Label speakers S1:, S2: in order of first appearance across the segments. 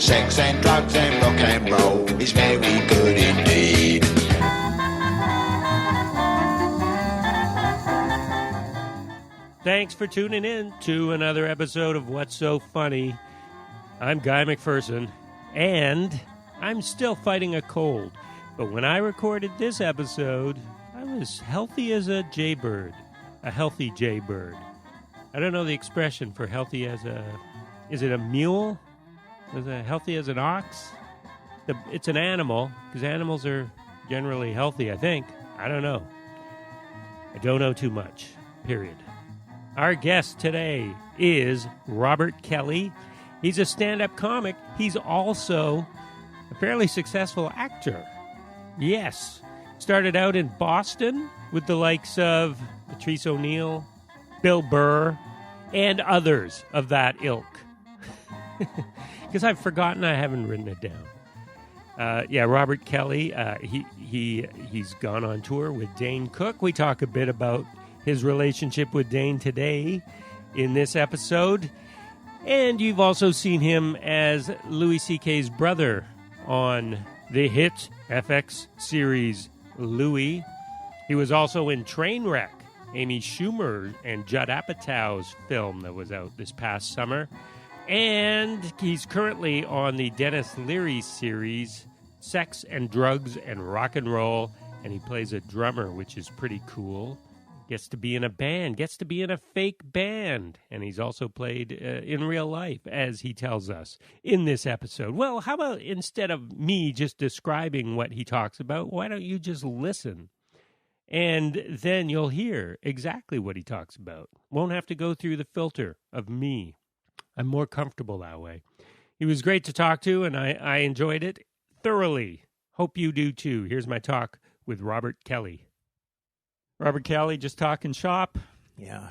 S1: Sex and drugs and rock and roll is very good indeed.
S2: Thanks for tuning in to another episode of What's So Funny. I'm Guy McPherson, and I'm still fighting a cold. But when I recorded this episode, I was healthy as a jaybird, a healthy jaybird. I don't know the expression for healthy as a... Is it a mule? Is it healthy as an ox? It's an animal, because animals are generally healthy, I think. I don't know. I don't know too much, period. Our guest today is Robert Kelly. He's a stand-up comic. He's also a fairly successful actor. Yes. Started out in Boston with the likes of Patrice O'Neill, Bill Burr, and others of that ilk. Because I've forgotten, I haven't written it down. Robert Kelly, he's gone on tour with Dane Cook. We talk a bit about his relationship with Dane today in this episode. And you've also seen him as Louis C.K.'s brother on the hit FX series Louis. He was also in Trainwreck, Amy Schumer and Judd Apatow's film that was out this past summer. And he's currently on the Dennis Leary series, Sex and Drugs and Rock and Roll. And he plays a drummer, which is pretty cool. Gets to be in a band, gets to be in a fake band. And he's also played in real life, as he tells us in this episode. Well, how about instead of me just describing what he talks about, why don't you just listen? And then you'll hear exactly what he talks about. Won't have to go through the filter of me. I'm more comfortable that way. He was great to talk to, and I enjoyed it thoroughly. Hope you do too. Here's my talk with Robert Kelly. Robert Kelly, just talking shop.
S3: Yeah.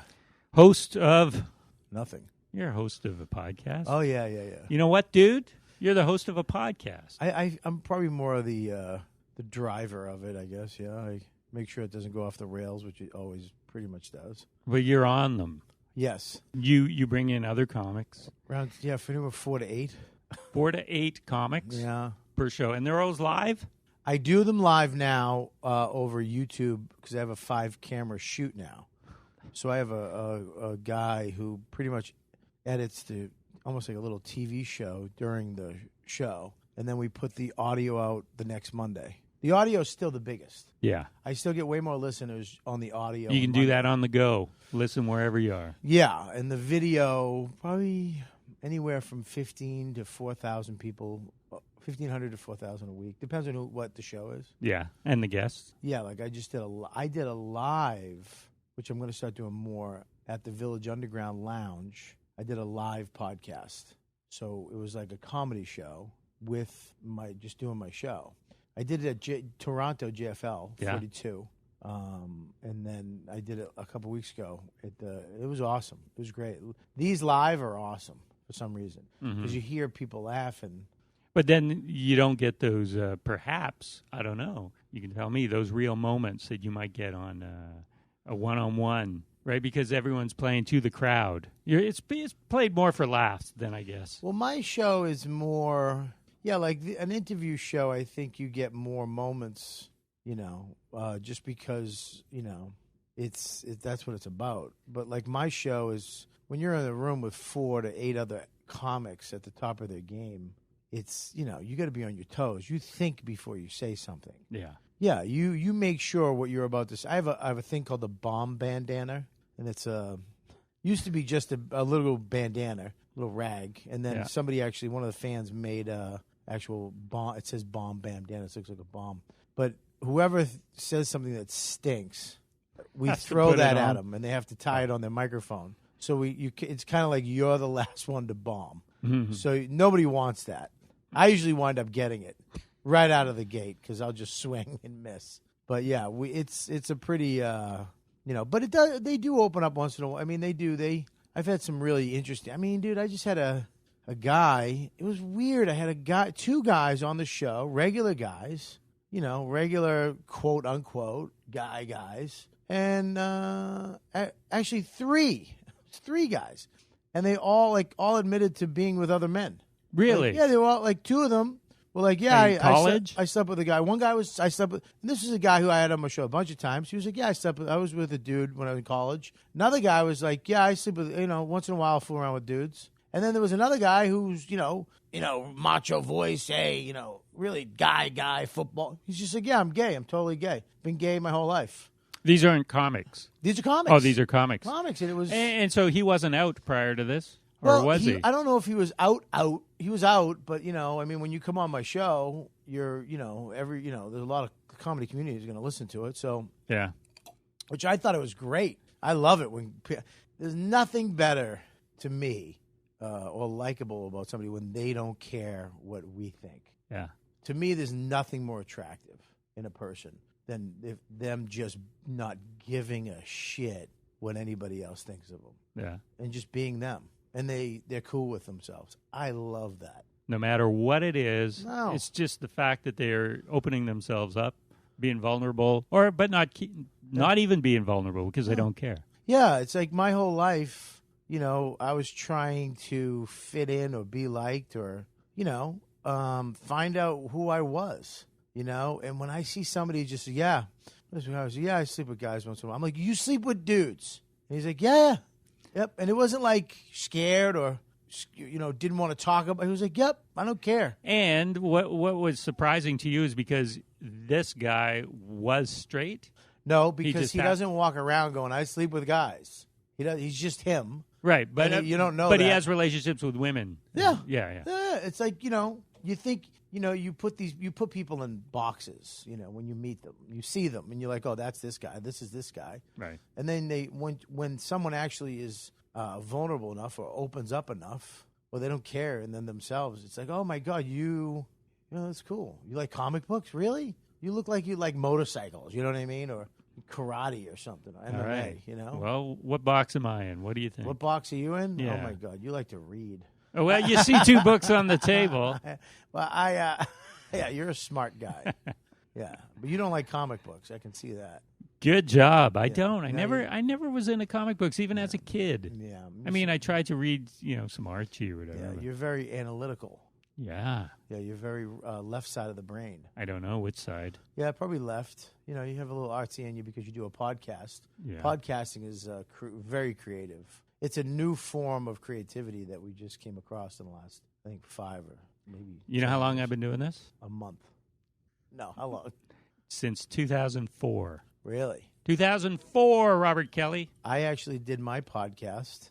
S2: Host of...
S3: Nothing.
S2: You're a host of a podcast.
S3: Oh, yeah.
S2: You know what, dude? You're the host of a podcast.
S3: I'm probably more of the driver of it, I guess, yeah. I make sure it doesn't go off the rails, which it always pretty much does.
S2: But you're on them.
S3: Yes.
S2: You bring in other comics.
S3: Around, for anywhere 4 to 8.
S2: 4 to 8 comics per show. And they're always live?
S3: I do them live now over YouTube because I have a 5-camera shoot now. So I have a guy who pretty much edits almost like a little TV show during the show. And then we put the audio out the next Monday. The audio is still the biggest.
S2: Yeah.
S3: I still get way more listeners on the audio.
S2: You can do that on the go. Listen wherever you are.
S3: Yeah. And the video, probably anywhere from 15 to 4,000 people. 1,500 to 4,000 a week. Depends on what the show is.
S2: Yeah, and the guests.
S3: Yeah, like I did a live, which I'm going to start doing more at the Village Underground Lounge. I did a live podcast. So it was like a comedy show with just doing my show. I did it at Toronto JFL 42. And then I did it a couple weeks ago. It was awesome. It was great. These live are awesome for some reason because you hear people laughing.
S2: But then you don't get those, perhaps, I don't know, you can tell me, those real moments that you might get on a one-on-one, right? Because everyone's playing to the crowd. It's played more for laughs than, I guess.
S3: Well, my show is more, like an interview show, I think you get more moments, just because, that's what it's about. But like my show is, when you're in a room with 4 to 8 other comics at the top of their game, it's, you got to be on your toes. You think before you say something.
S2: Yeah.
S3: Yeah, you make sure what you're about to say. I have a thing called the bomb bandana, and it's used to be just a little bandana, little rag, and then somebody actually, one of the fans made a actual bomb. It says bomb bandana. It looks like a bomb. But whoever says something that stinks, we throw that at them, and they have to tie it on their microphone. So it's kind of like you're the last one to bomb. Mm-hmm. So nobody wants that. I usually wind up getting it right out of the gate because I'll just swing and miss. But yeah, it's a pretty but they do open up once in a while. I mean, they do. I've had some really interesting. I mean, dude, I just had a guy. It was weird. I had two guys on the show, regular guys, regular quote unquote guys, and actually three guys, and they all admitted to being with other men.
S2: Really?
S3: Yeah, they were all, like, two of them were like, yeah,
S2: In college?
S3: I slept with a guy. One guy I slept with, and this is a guy who I had on my show a bunch of times. He was like, yeah, I was with a dude when I was in college. Another guy was like, yeah, I sleep with, once in a while I fool around with dudes. And then there was another guy who's, macho voice, hey, really guy, football. He's just like, yeah, I'm gay. I'm totally gay. Been gay my whole life.
S2: These aren't comics.
S3: These are comics.
S2: Oh, these are comics.
S3: Comics, and it was.
S2: And so he wasn't out prior to this?
S3: Well,
S2: or was he?
S3: I don't know if he was out. He was out, but when you come on my show, you're, there's a lot of the comedy community is going to listen to it. So
S2: yeah,
S3: which I thought it was great. I love it when there's nothing better to me or likable about somebody when they don't care what we think.
S2: Yeah.
S3: To me, there's nothing more attractive in a person than them just not giving a shit what anybody else thinks of them.
S2: Yeah.
S3: And just being them. And they're cool with themselves. I love that.
S2: No matter what it is,
S3: No.
S2: It's just the fact that they're opening themselves up, being vulnerable, but not even being vulnerable because they don't care.
S3: Yeah, it's like my whole life, I was trying to fit in or be liked or, find out who I was, And when I see somebody just, I sleep with guys once in a while. I'm like, you sleep with dudes? And he's like, yeah. Yep. And it wasn't like scared or, didn't want to talk about it. He was like, yep, I don't care.
S2: And what was surprising to you is because this guy was straight?
S3: No, because he doesn't walk around going, I sleep with guys. He's just him.
S2: Right. But
S3: you don't know
S2: But
S3: that.
S2: he has relationships with women.
S3: Yeah.
S2: Yeah.
S3: It's like, you think, you put people in boxes, when you meet them. You see them and you're like, oh, that's this guy. This is this guy.
S2: Right.
S3: And then when someone actually is vulnerable enough or opens up enough, or they don't care and then themselves, it's like, oh my God, that's cool. You like comic books? Really? You look like you like motorcycles, you know what I mean? Or karate or something. Or MMA,
S2: All right. Well, what box am I in? What do you think?
S3: What box are you in?
S2: Yeah.
S3: Oh my God, you like to read.
S2: Oh, well, you see two books on the table.
S3: Well, you're a smart guy. Yeah, but you don't like comic books. I can see that.
S2: Good job. I don't. I
S3: No,
S2: never was into comic books, even as a kid.
S3: Yeah.
S2: I mean, I tried to read, some Archie or
S3: Yeah,
S2: whatever.
S3: you're very analytical.
S2: Yeah.
S3: Yeah, you're very left side of the brain.
S2: I don't know which side.
S3: Yeah, probably left. You have a little artsy in you because you do a podcast.
S2: Yeah.
S3: Podcasting is very creative. It's a new form of creativity that we just came across in the last, I think, 5 or maybe.
S2: You know how long I've been doing this?
S3: A month. No, how long?
S2: Since 2004.
S3: Really?
S2: 2004, Robert Kelly.
S3: I actually did my podcast.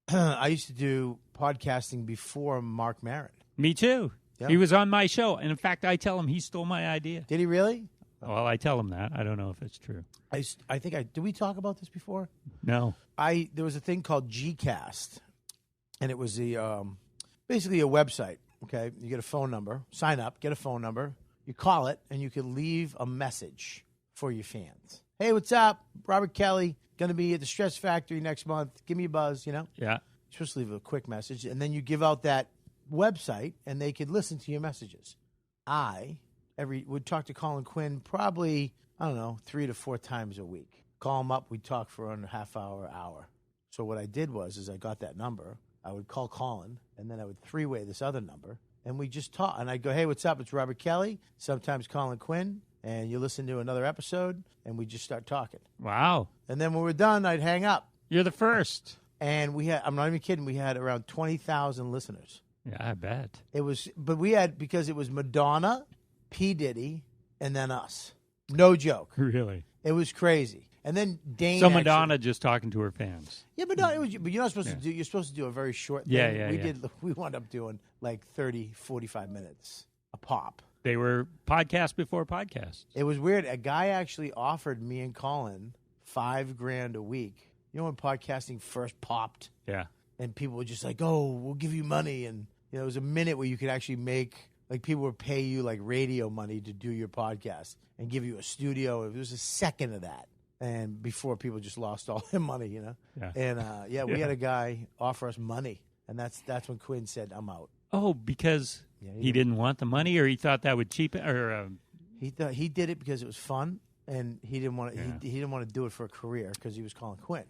S3: I used to do podcasting before Mark Maron.
S2: Me too.
S3: Yeah.
S2: He was on my show. And in fact, I tell him he stole my idea.
S3: Did he really?
S2: Well, I tell him that. I don't know if it's true.
S3: I think did we talk about this before?
S2: No.
S3: There was a thing called Gcast, and it was basically a website. Okay, you get a phone number, sign up, get a phone number, you call it, and you can leave a message for your fans. Hey, what's up? Robert Kelly, going to be at the Stress Factory next month. Give me a buzz,
S2: Yeah.
S3: You're supposed to leave a quick message, and then you give out that website, and they could listen to your messages. Would talk to Colin Quinn probably, 3 to 4 times a week. Call him up, we'd talk for a half hour. So what I did was I got that number, I would call Colin, and then I would 3-way this other number, and we just talk. And I'd go, hey, what's up? It's Robert Kelly, sometimes Colin Quinn, and you listen to another episode, and we just start talking.
S2: Wow.
S3: And then when we're done, I'd hang up.
S2: You're the first.
S3: And I'm not even kidding, we had around 20,000 listeners.
S2: Yeah, I bet.
S3: But we had, because it was Madonna, P. Diddy, and then us. No joke.
S2: Really?
S3: It was crazy. And then Dane.
S2: So Madonna just talking to her fans.
S3: Yeah, but you're not supposed to do. You're supposed to do a very short thing.
S2: Yeah.
S3: We wound up doing like 30, 45 minutes a pop.
S2: They were podcast before podcast.
S3: It was weird. A guy actually offered me and Colin $5,000 a week. You know when podcasting first popped?
S2: Yeah.
S3: And people were just like, "Oh, we'll give you money," and it was a minute where you could actually make. Like, people would pay you, like, radio money to do your podcast and give you a studio. It was a second of that. And before people just lost all their money,
S2: Yeah.
S3: And, we had a guy offer us money. And that's when Quinn said, I'm out.
S2: Oh, because he didn't want the money, or he thought that would cheapen, or
S3: He did it because it was fun, and he didn't want to. He didn't want to do it for a career because he was Colin Quinn.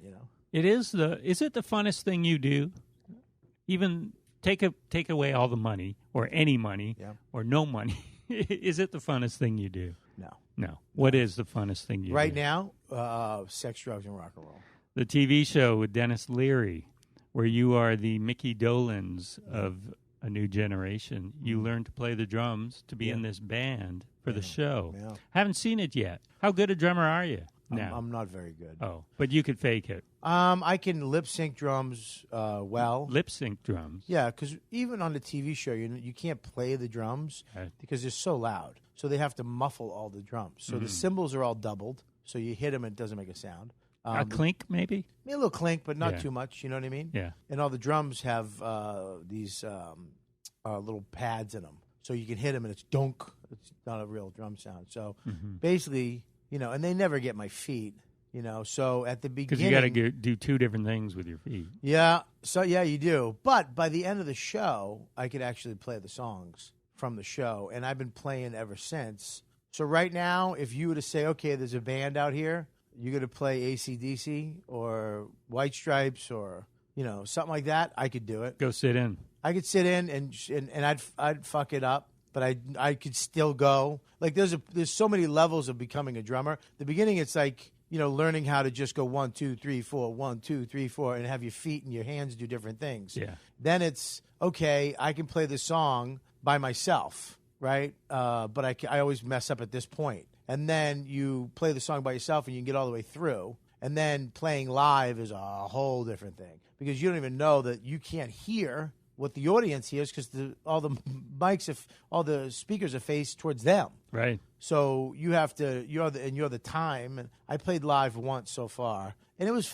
S2: Is it the funnest thing you do? Even take away all the money or any money
S3: Yeah.
S2: or no money. Is it the funnest thing you do?
S3: No.
S2: What is the funnest thing you do?
S3: Right now, sex, drugs, and rock and roll.
S2: The TV show with Dennis Leary, where you are the Mickey Dolans of a new generation. You learn to play the drums to be in this band for the show.
S3: Yeah.
S2: Haven't seen it yet. How good a drummer are you now?
S3: I'm not very good.
S2: Oh, but you could fake it.
S3: I can lip sync drums well.
S2: Lip sync drums.
S3: Yeah, because even on the TV show, you can't play the drums
S2: Right.
S3: because they're so loud. So they have to muffle all the drums. So the cymbals are all doubled. So you hit them and it doesn't make a sound.
S2: A clink, maybe?
S3: A little clink, but not
S2: Yeah.
S3: too much. You know what I mean?
S2: Yeah.
S3: And all the drums have these little pads in them. So you can hit them and it's dunk. It's not a real drum sound. So basically, and they never get my feet. So at the
S2: Because
S3: beginning,
S2: you got to do two different things with your feet.
S3: yeah. So yeah, you do. But by the end of the show, I could actually play the songs from the show, and I've been playing ever since. So right now, if you were to say, okay, there's a band out here, you're going to play AC/DC or White Stripes or something like that, I could do it.
S2: Go sit in.
S3: I could sit in and I'd fuck it up, but I could still go. Like there's so many levels of becoming a drummer. The beginning, it's like learning how to just go 1 2 3 4 1 2 3 4 and have your feet and your hands do different things.
S2: Yeah.
S3: Then it's okay. I can play the song by myself, right? But I always mess up at this point. And then you play the song by yourself and you can get all the way through. And then playing live is a whole different thing because you don't even know that you can't hear what the audience hears because all the all the speakers are faced towards them.
S2: Right.
S3: So you have to, you're the time. And I played live once so far. And it was,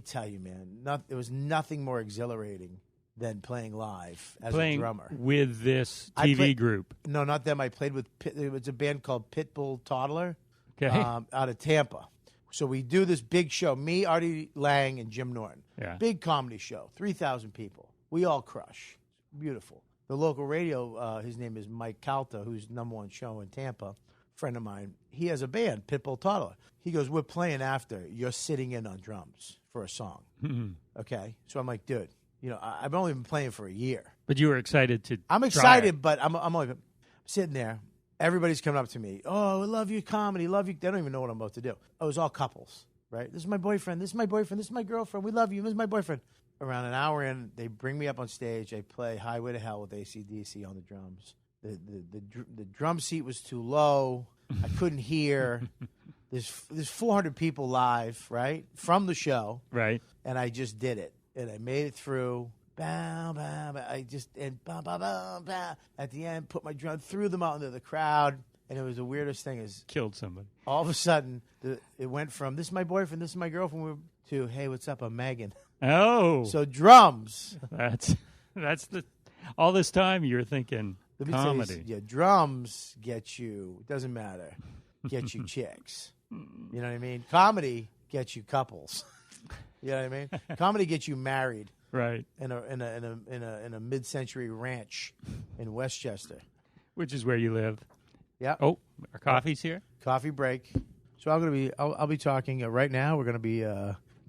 S3: tell you, man, there was nothing more exhilarating than playing live as a drummer.
S2: With this TV group.
S3: No, not them. I played with, it was a band called Pitbull Toddler out of Tampa. So we do this big show, me, Artie Lang, and Jim Norton.
S2: Yeah.
S3: Big comedy show, 3,000 people. We all crush. Beautiful. The local radio, his name is Mike Calta, who's #1 show in Tampa, friend of mine. He has a band, Pitbull Toddler. He goes, we're playing after. You're sitting in on drums for a song. Okay? So I'm like, dude, I've only been playing for a year.
S2: But you were excited to
S3: I'm
S2: try
S3: excited,
S2: it.
S3: but I'm only sitting there. Everybody's coming up to me. Oh, I love your comedy. Love you. They don't even know what I'm about to do. Oh, it was all couples, right? This is my boyfriend. This is my boyfriend. This is my girlfriend. We love you. This is my boyfriend. Around an hour in, they bring me up on stage. I play Highway to Hell with AC/DC on the drums. The drum seat was too low. I couldn't hear. There's 400 people live, right, from the show.
S2: Right.
S3: And I just did it. And I made it through. Bow, bow, bow. I just, and bow, bow, bow, bow. At the end, put my drum, threw them out into the crowd. And it was the weirdest thing is
S2: Killed somebody.
S3: all of a sudden, it went from, this is my boyfriend, this is my girlfriend, to, hey, what's up, I'm Megan.
S2: Oh.
S3: So drums.
S2: That's the, all this time you're thinking
S3: Let me tell you,
S2: comedy.
S3: yeah, drums get you, it doesn't matter, get you chicks. You know what I mean? Comedy gets you couples. You know what I mean? Comedy gets you married.
S2: Right.
S3: In a mid-century ranch in Westchester.
S2: Which is where you live.
S3: Yeah.
S2: Oh, our coffee's here.
S3: Coffee break. So I'll be talking right now. We're gonna be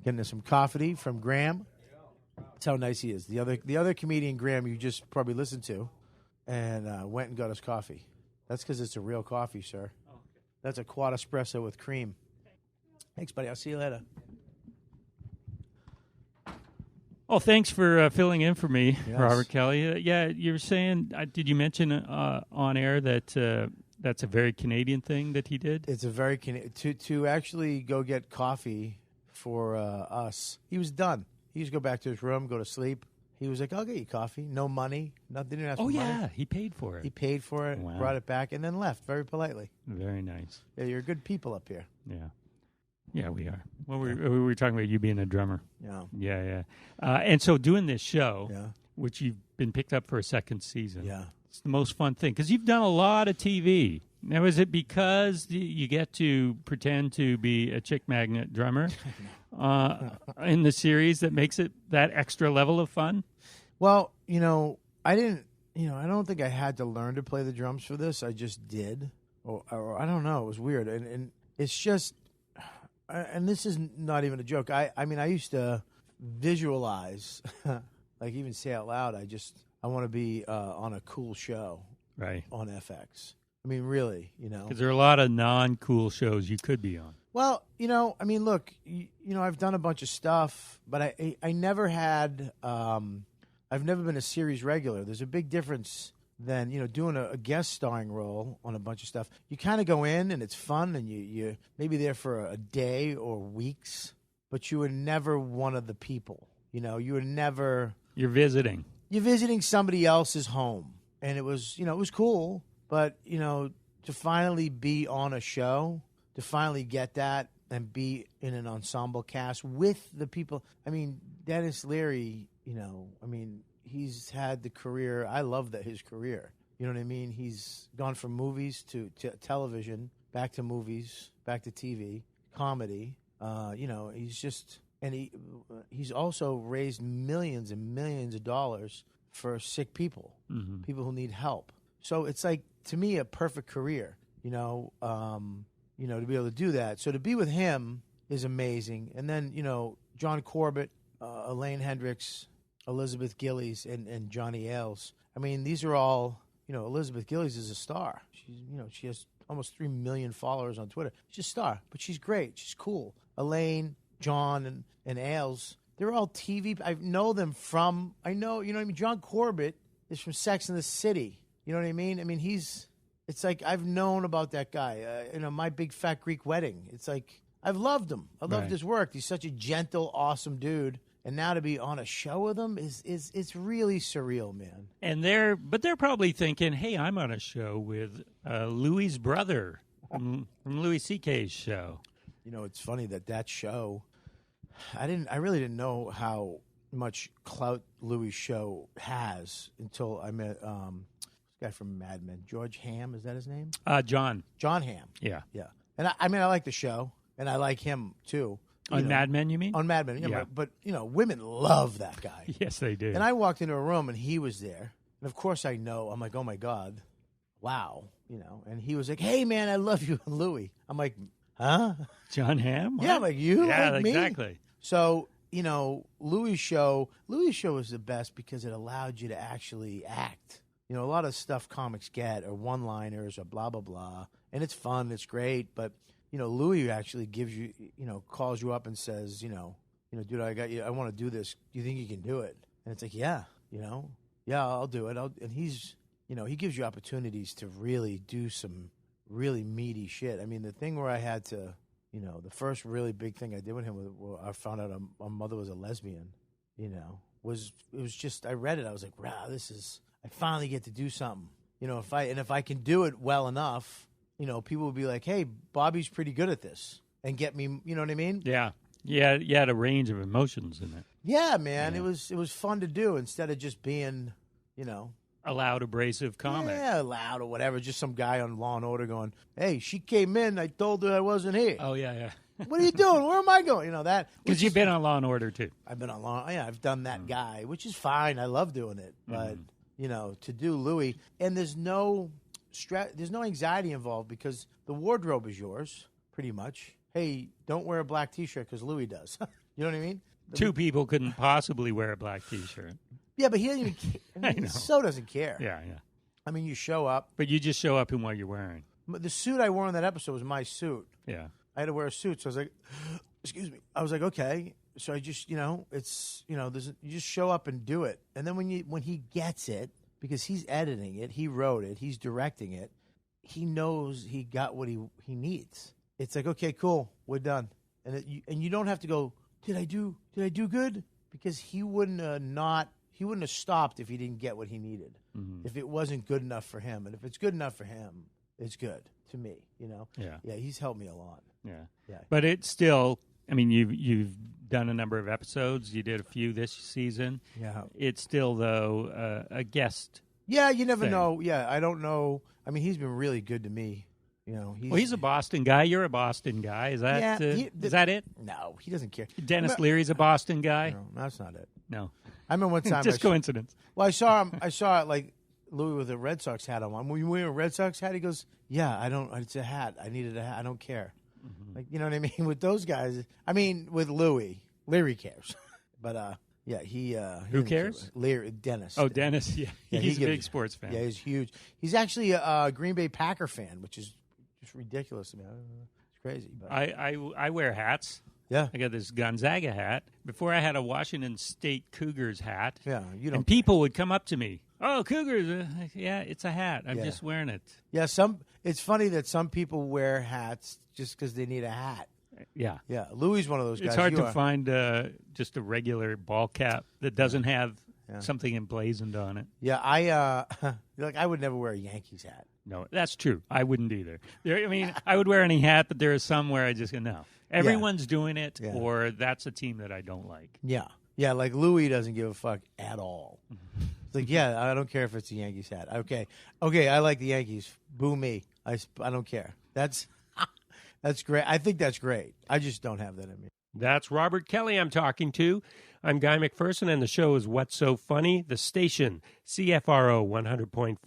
S3: getting us some coffee from Graham. That's how nice he is. The other comedian Graham you just probably listened to, and went and got us coffee. That's because it's a real coffee, sir. Oh, okay. That's a quad espresso with cream. Thanks, buddy. I'll see you later.
S2: Oh, thanks for filling in for me,
S3: Yes.
S2: Robert Kelly. Yeah, you were saying, did you mention on air that that's a very Canadian thing that he did?
S3: It's a very to actually go get coffee for us. He was done. He used to go back to his room, go to sleep. He was like, "I'll get you coffee. No money. Nothing. Didn't ask for money."
S2: Yeah, he paid for it.
S3: He paid for it,
S2: Wow.
S3: brought it back, and then left very politely.
S2: Very nice.
S3: Yeah, you're good people up here.
S2: Yeah. Yeah, we are. Well, we were talking about you being a drummer.
S3: Yeah.
S2: Yeah. And so doing this show,
S3: Yeah.
S2: which you've been picked up for a second season.
S3: Yeah.
S2: It's the most fun thing because you've done a lot of TV. Now, is it because you get to pretend to be a chick magnet drummer in the series that makes it that extra level of fun?
S3: Well, I didn't. I don't think I had to learn to play the drums for this. I just did, or I don't know. It was weird, and it's just. And this is not even a joke. I mean, I used to visualize, like even say out loud. I want to be on a cool show
S2: Right.
S3: on FX. I mean, really,
S2: Because there are a lot of non-cool shows you could be on.
S3: Well, I mean, look, I've done a bunch of stuff, but I never had, I've never been a series regular. There's a big difference than, doing a guest starring role on a bunch of stuff. You kind of go in and it's fun and you're maybe there for a day or weeks, but you were never one of the people. You were never.
S2: You're visiting.
S3: You're visiting somebody else's home. And it was, it was cool, but, to finally be on a show, to finally get that and be in an ensemble cast with the people. I mean, Dennis Leary, he's had the career. I love his career. You know what I mean? He's gone from movies to television, back to movies, back to TV, comedy. He's just, and he's also raised millions and millions of dollars for sick people, people who need help. So it's like, to me, a perfect career, to be able to do that. So to be with him is amazing. And then, John Corbett, Elaine Hendricks, Elizabeth Gillies, and Johnny Ailes. I mean, these are all, Elizabeth Gillies is a star. She's, she has almost 3 million followers on Twitter. She's a star, but she's great. She's cool. Elaine, John, and Ailes, they're all TV. I know them from, John Corbett is from Sex and the City. You know what I mean? I mean, it's like I've known about that guy. My Big Fat Greek Wedding. It's like I've loved him. I loved his work. He's such a gentle, awesome dude. And now to be on a show with him it's really surreal, man.
S2: And they're probably thinking, hey, I'm on a show with Louis' brother from Louis C.K.'s show.
S3: It's funny that show. I really didn't know how much clout Louis' show has until I met this guy from Mad Men, George Hamm. Is that his name?
S2: John
S3: Hamm.
S2: Yeah.
S3: And I like the show, and I like him too.
S2: On Mad Men, you mean?
S3: On Mad Men, yeah. But women love that guy.
S2: Yes, they do.
S3: And I walked into a room, and he was there, and of course I know. I'm like, oh my god, wow, And he was like, hey man, I love you, Louis. I'm like, huh?
S2: John Hamm?
S3: Yeah, I'm like, you like me?
S2: Exactly.
S3: So, Louis' show was the best because it allowed you to actually act. A lot of stuff comics get are one-liners or blah, blah, blah. And it's fun. It's great. But, Louis actually gives you, calls you up and says, dude, I got you. I want to do this. Do you think you can do it? And it's like, yeah, yeah, I'll do it. And he's, he gives you opportunities to really do some really meaty shit. I mean, the thing where I had to, the first really big thing I did with him, I found out my mother was a lesbian, it was just, I read it. I was like, wow, I finally get to do something, if I can do it well enough, people would be like, hey, Bobby's pretty good at this and get me, you know what I mean?
S2: Yeah. Yeah. You had a range of emotions in it.
S3: Yeah, man. Yeah. It was fun to do instead of just being,
S2: a loud, abrasive comic.
S3: Yeah, loud or whatever. Just some guy on Law and Order going, hey, she came in. I told her I wasn't here.
S2: Oh, yeah.
S3: What are you doing? Where am I going? That.
S2: Because you've been on Law and Order, too.
S3: I've been on Law. Yeah, I've done that guy, which is fine. I love doing it. But, to do Louis, and there's no anxiety involved because the wardrobe is yours, pretty much. Hey, don't wear a black T-shirt because Louis does. You know what I mean?
S2: Two people couldn't possibly wear a black T-shirt.
S3: Yeah, but he doesn't even care. He so doesn't care.
S2: Yeah.
S3: I mean, you show up.
S2: But you just show up in what you're wearing.
S3: The suit I wore in that episode was my suit.
S2: Yeah.
S3: I had to wear a suit, so I was like, excuse me. I was like, okay. So I just, it's, you just show up and do it. And then when he gets it, because he's editing it, he wrote it, he's directing it, he knows he got what he needs. It's like, okay, cool, we're done. And you don't have to go, did I do good? Because he wouldn't have stopped if he didn't get what he needed. Mm-hmm. If it wasn't good enough for him. And if it's good enough for him, it's good to me,
S2: Yeah.
S3: Yeah, he's helped me a lot.
S2: Yeah. But it's still, I mean, you've done a number of episodes. You did a few this season.
S3: Yeah.
S2: It's still, though, a guest.
S3: Yeah, you never
S2: thing.
S3: know. Yeah, I don't know. I mean, he's been really good to me.
S2: He's a Boston guy. You're a Boston guy. Is that is that it?
S3: No, he doesn't care.
S2: Dennis Leary's a Boston guy.
S3: No, that's not it.
S2: No.
S3: I remember one time.
S2: Just coincidence.
S3: Well, I saw like Louis with a Red Sox hat on. When you wear a Red Sox hat, he goes, "Yeah, I don't. It's a hat. I needed a hat. I don't care." Mm-hmm. Like, you know what I mean? With those guys, I mean, with Leary cares, but Yeah, he
S2: Who cares?
S3: Dennis.
S2: Oh, Dennis. Yeah, he's a big sports fan.
S3: Yeah, he's huge. He's actually a Green Bay Packer fan, which is just ridiculous to me. It's crazy. But.
S2: I wear hats.
S3: Yeah.
S2: I got this Gonzaga hat. Before I had a Washington State Cougars hat.
S3: Yeah, you don't.
S2: And people would come up to me. Oh, Cougars. Yeah, it's a hat. I'm just wearing it.
S3: Yeah, it's funny that some people wear hats just because they need a hat.
S2: Yeah.
S3: Yeah, Louis is one of those guys.
S2: It's hard to find just a regular ball cap that doesn't have something emblazoned on it.
S3: Yeah, I would never wear a Yankees hat.
S2: No, that's true. I wouldn't either. I would wear any hat, but there is some where I just go, no. Everyone's doing it, or that's a team that I don't like.
S3: Yeah. Yeah, like Louis doesn't give a fuck at all. It's like, yeah, I don't care if it's a Yankees hat. Okay, I like the Yankees. Boo me. I don't care. That's great. I think that's great. I just don't have that in me.
S2: That's Robert Kelly I'm talking to. I'm Guy McPherson, and the show is What's So Funny? The station, CFRO 100.5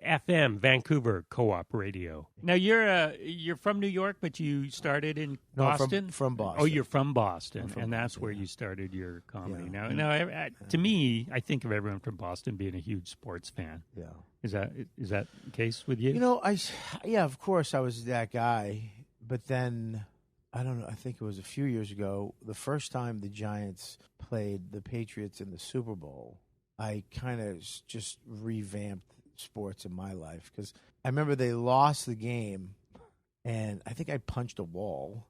S2: FM, Vancouver Co-op Radio. Now, you're from New York, but you started in Boston?
S3: No, from Boston.
S2: Oh, you're from Boston, and that's where you started your comedy.
S3: Yeah.
S2: Now, to me, I think of everyone from Boston being a huge sports fan.
S3: Yeah.
S2: Is that the case with you?
S3: Of course I was that guy, but then... I don't know. I think it was a few years ago, the first time the Giants played the Patriots in the Super Bowl, I kind of just revamped sports in my life because I remember they lost the game, and I think I punched a wall.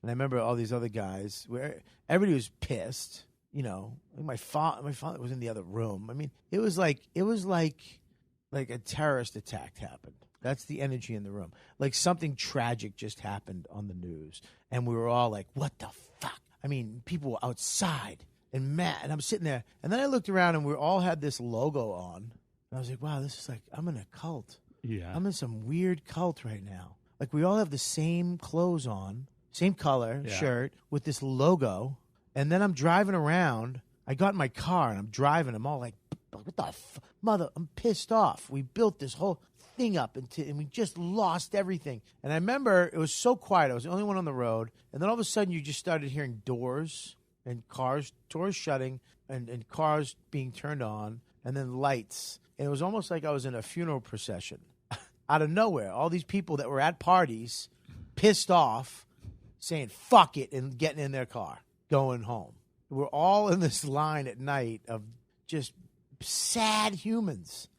S3: And I remember all these other guys where everybody was pissed. You know, my father was in the other room. I mean, it was like a terrorist attack happened. That's the energy in the room. Like something tragic just happened on the news. And we were all like, what the fuck? I mean, people were outside and mad. And I'm sitting there. And then I looked around and we all had this logo on. And I was like, wow, this is like, I'm in a cult.
S2: Yeah.
S3: I'm in some weird cult right now. Like we all have the same clothes on, same color shirt with this logo. And then I'm driving around. I got in my car and I'm driving. I'm all like, what the mother? I'm pissed off. We built this whole thing up and we just lost everything. And I remember it was so quiet. I was the only one on the road. And then all of a sudden you just started hearing doors and doors shutting and cars being turned on and then lights. And it was almost like I was in a funeral procession. Out of nowhere, all these people that were at parties, pissed off, saying fuck it and getting in their car, going home. We're all in this line at night of just sad humans.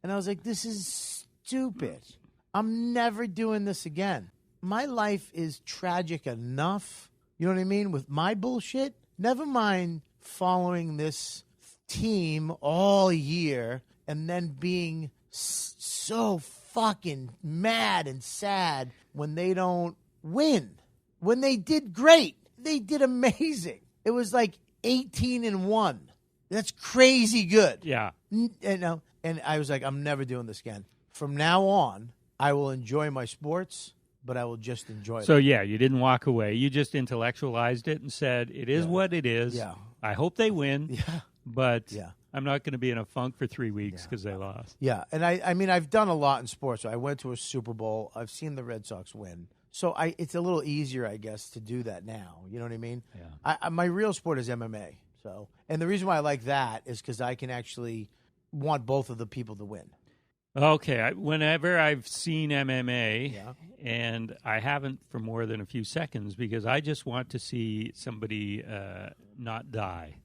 S3: And I was like, this is stupid. I'm never doing this again. My life is tragic enough, you know what I mean, with my bullshit. Never mind following this team all year and then being so fucking mad and sad when they don't win. When they did great. They did amazing. It was like 18-1. That's crazy good.
S2: Yeah.
S3: And I was like, I'm never doing this again. From now on, I will enjoy my sports, but I will just enjoy it.
S2: So, you didn't walk away. You just intellectualized it and said, it is what it is.
S3: Yeah.
S2: I hope they win.
S3: Yeah.
S2: But I'm not going to be in a funk for 3 weeks because they lost.
S3: Yeah. And I mean, I've done a lot in sports. So I went to a Super Bowl. I've seen the Red Sox win. So it's a little easier, I guess, to do that now. You know what I mean?
S2: Yeah.
S3: My real sport is MMA. So, and the reason why I like that is because I can actually want both of the people to win.
S2: Okay, whenever I've seen MMA, and I haven't for more than a few seconds because I just want to see somebody not die.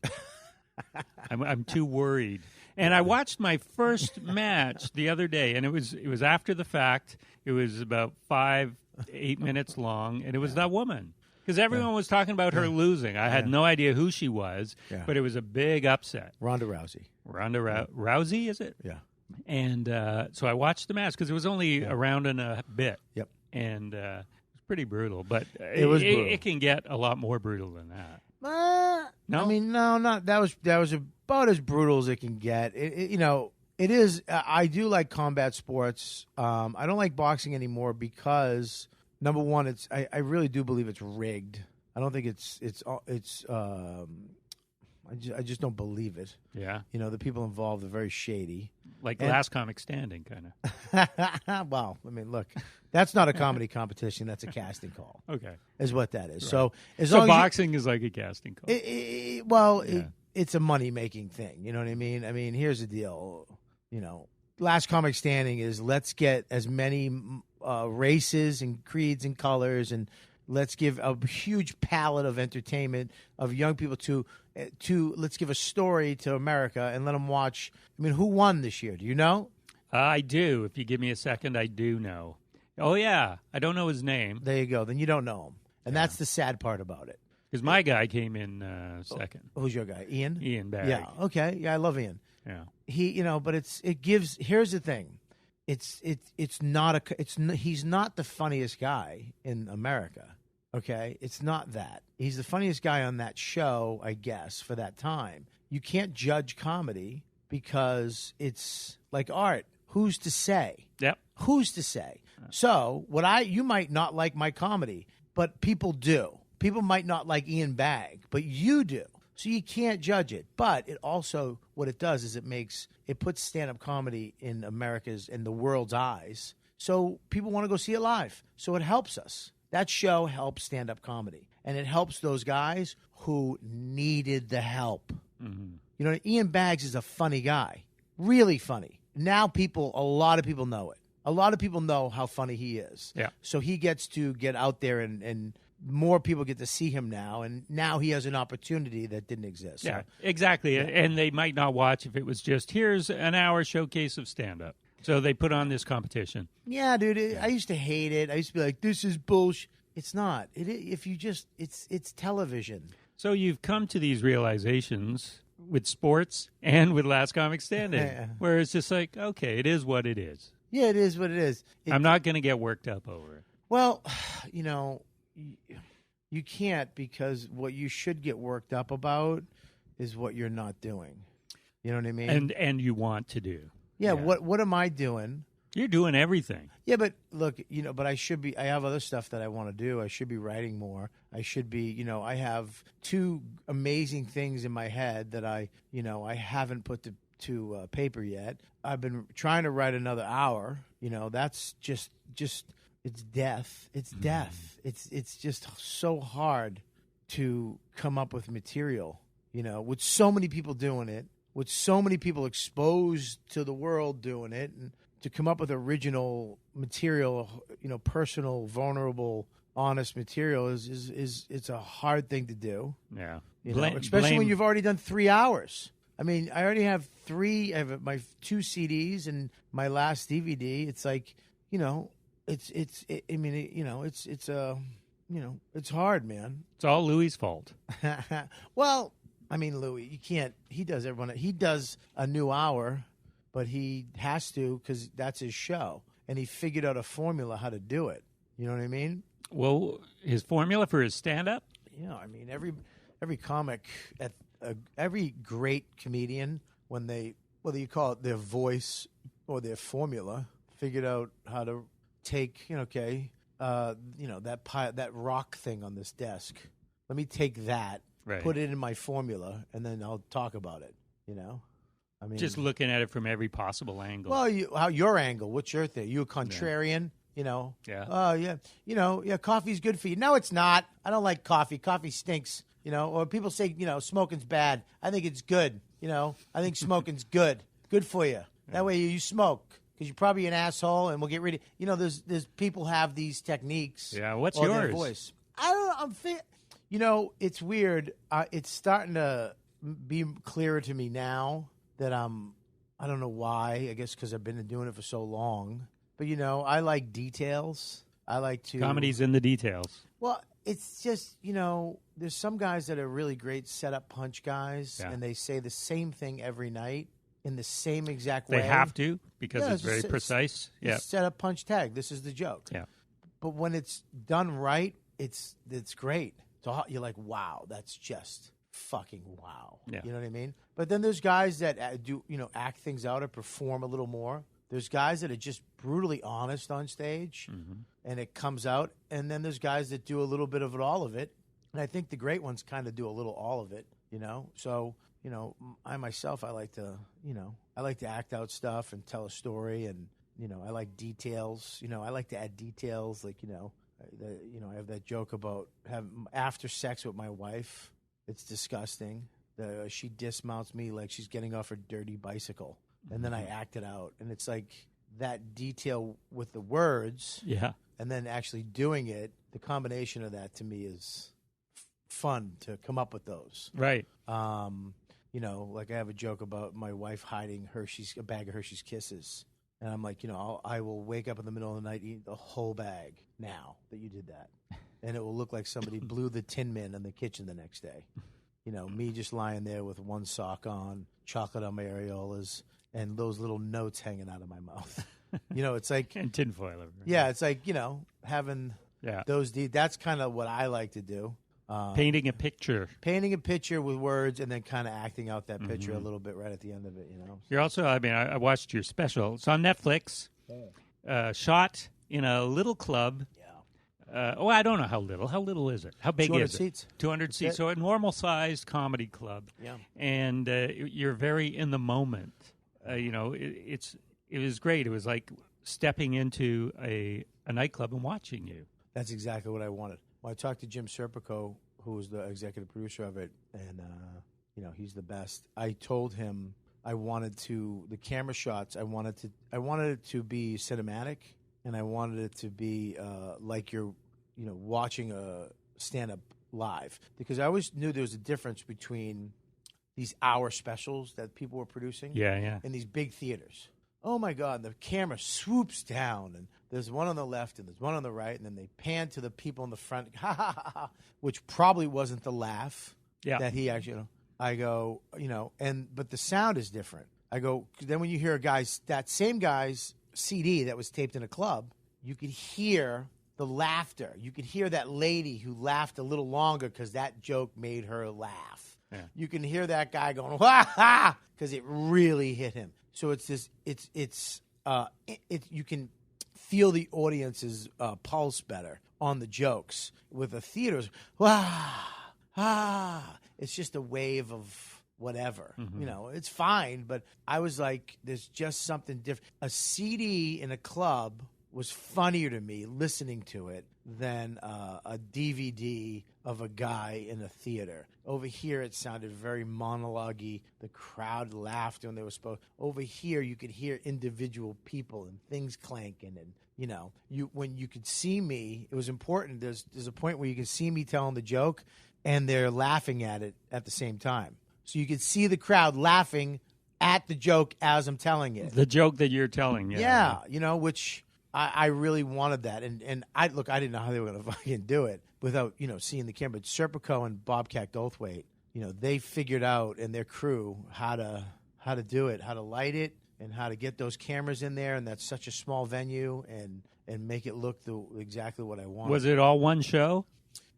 S2: I'm too worried. And I watched my first match the other day, and it was after the fact. It was about 5-8 minutes long, and it was that woman. Because everyone was talking about her losing. I had no idea who she was, but it was a big upset.
S3: Ronda Rousey.
S2: Rousey, is it?
S3: Yeah.
S2: And so I watched the match because it was only a round and a bit.
S3: Yep.
S2: And it was pretty brutal. But
S3: it was brutal.
S2: It can get a lot more brutal than that.
S3: No? I mean, no, not that was about as brutal as it can get. It is. I do like combat sports. I don't like boxing anymore because number one, I really do believe it's rigged. I don't think I just don't believe it.
S2: Yeah.
S3: You know, the people involved are very shady.
S2: Like Last Comic Standing, kind
S3: of. Well, I mean, look, that's not a comedy competition. That's a casting call.
S2: Okay.
S3: Is what that is.
S2: Right.
S3: So
S2: boxing is like a casting call.
S3: it's a money-making thing. You know what I mean? I mean, here's the deal. Last comic standing is let's get as many races and creeds and colors, and let's give a huge palette of entertainment of young people to let's give a story to America and let them watch. I mean, who won this year? Do you know?
S2: I do. If you give me a second, I do know. Oh, yeah. I don't know his name.
S3: There you go. Then you don't know him. And that's the sad part about it.
S2: Because my guy came in second.
S3: Who's your guy? Ian?
S2: Ian Barry.
S3: Yeah. Okay. Yeah, I love Ian.
S2: Yeah.
S3: He, but it gives. Here's the thing, he's not the funniest guy in America. Okay, it's not that. He's the funniest guy on that show, I guess, for that time. You can't judge comedy because it's like art. Who's to say?
S2: Yep.
S3: Who's to say? So you might not like my comedy, but people do. People might not like Ian Bagg, but you do. So you can't judge it. But it also, what it does is it puts stand-up comedy in the world's eyes. So people want to go see it live. So it helps us. That show helps stand-up comedy. And it helps those guys who needed the help. Mm-hmm. Ian Baggs is a funny guy. Really funny. Now a lot of people know it. A lot of people know how funny he is.
S2: Yeah.
S3: So he gets to get out there and more people get to see him now, and now he has an opportunity that didn't exist.
S2: Yeah, exactly. Yeah. And they might not watch if it was just, here's an hour showcase of stand-up. So they put on this competition.
S3: Yeah, dude. I used to hate it. I used to be like, this is bullshit. It's not. It's television.
S2: So you've come to these realizations with sports and with Last Comic Standing, where it's just like, okay, it is what it is.
S3: Yeah, it is what it is.
S2: I'm not going to get worked up over it.
S3: Well, you can't, because what you should get worked up about is what you're not doing. You know what I mean?
S2: And you want to do.
S3: Yeah. What am I doing?
S2: You're doing everything.
S3: Yeah, but look, but I have other stuff that I want to do. I should be writing more. I should be, I have two amazing things in my head that I haven't put to paper yet. I've been trying to write another hour. That's just it's death. It's death. It's just so hard to come up with material, with so many people doing it, with so many people exposed to the world doing it, and to come up with original material, personal, vulnerable, honest material is it's a hard thing to do.
S2: Yeah.
S3: Especially when you've already done 3 hours. I mean, I already have I have my 2 CDs and my last DVD. It's like, it's hard, man.
S2: It's all Louis' fault.
S3: Well, I mean, Louis, you can't. He does a new hour, but he has to because that's his show, and he figured out a formula how to do it. You know what I mean?
S2: Well, his formula for his stand-up?
S3: Yeah, I mean, every comic, every great comedian, whether you call it their voice or their formula, figured out how to take, that rock thing on this desk. Let me take that, put it in my formula, and then I'll talk about it. I mean,
S2: just looking at it from every possible angle.
S3: Well, your angle? What's your thing? You a contrarian? Yeah. Yeah. Coffee's good for you. No, it's not. I don't like coffee. Coffee stinks. Or people say, smoking's bad. I think it's good. I think smoking's good. Good for you. That way you smoke. Because you're probably an asshole, and we'll get rid of. There's people have these techniques.
S2: Yeah, what's
S3: or
S2: yours?
S3: Their voice. I don't know. It's weird. It's starting to be clearer to me now that I don't know why. I guess because I've been doing it for so long. But I like details. I like to
S2: comedy's in the details.
S3: Well, it's just there's some guys that are really great setup punch guys, and they say the same thing every night. In the same exact way.
S2: They have to because it's very precise. Yeah.
S3: Set up, punch, tag. This is the joke.
S2: Yeah.
S3: But when it's done right, it's great. So you're like, wow, that's just fucking wow.
S2: Yeah.
S3: You know what I mean? But then there's guys that do, act things out or perform a little more. There's guys that are just brutally honest on stage, and it comes out. And then there's guys that do a little bit of all of it. And I think the great ones kind of do a little all of it, So... I myself, I like to act out stuff and tell a story, and I like details. I like to add details, like I have that joke about having after sex with my wife. It's disgusting. She dismounts me like she's getting off her dirty bicycle, and then I act it out, and it's like that detail with the words, and then actually doing it. The combination of that to me is fun to come up with those.
S2: Right.
S3: You know, like I have a joke about my wife hiding a bag of Hershey's Kisses. And I'm like, you know, I will wake up in the middle of the night, eat the whole bag now that you did that. And it will look like somebody blew the Tin Man in the kitchen the next day. You know, me just lying there with one sock on, chocolate on my areolas, and those little notes hanging out of my mouth. You know, it's like...
S2: and tinfoil over.
S3: Yeah, it's like, you know, having those... That's kind of what I like to do.
S2: Painting a picture.
S3: Painting a picture with words and then kind of acting out that picture a little bit right at the end of it, you know.
S2: You're also, I mean, I watched your special. It's on Netflix. Shot in a little club. Yeah. I don't know how little. How little is it? How big is it?
S3: 200 seats.
S2: 200 seats. So a normal-sized comedy club.
S3: Yeah.
S2: And you're very in the moment. You know, it was great. It was like stepping into a nightclub and watching you.
S3: That's exactly what I wanted. Well, I talked to Jim Serpico, who was the executive producer of it, and you know, he's the best. I told him I wanted the camera shots. I wanted it to be cinematic, and I wanted it to be like you're, you know, watching a stand-up live, because I always knew there was a difference between these hour specials that people were producing, in these big theaters. Oh my God! The camera swoops down, and there's one on the left and there's one on the right, and then they pan to the people in the front, ha ha ha, ha, which probably wasn't the laugh that he actually. You know, I go, you know, but the sound is different. I go, then when you hear that same guy's CD that was taped in a club, you could hear the laughter. You could hear that lady who laughed a little longer because that joke made her laugh. Yeah. You can hear that guy going, ha ha, because it really hit him. So it's this. You can feel the audience's pulse better on the jokes. With the theaters, it's just a wave of whatever. You know, it's fine, but I was like, there's just something different. A CD in a club was funnier to me listening to it than a DVD of a guy in a theater. Over here, it sounded very monologue-y. The crowd laughed when they were supposed. Over here, you could hear individual people and things clanking, and you know, when you could see me, it was important. There's a point where you can see me telling the joke, and they're laughing at it at the same time. So you could see the crowd laughing at the joke as I'm telling it.
S2: The joke that you're telling,
S3: yeah, you know, which. I really wanted that, and I didn't know how they were going to fucking do it without, you know, seeing the camera. But Serpico and Bobcat Goldthwait, you know, they figured out, and their crew, how to do it, how to light it, and how to get those cameras in there, and that's such a small venue, and make it look exactly what I wanted.
S2: Was it all one show?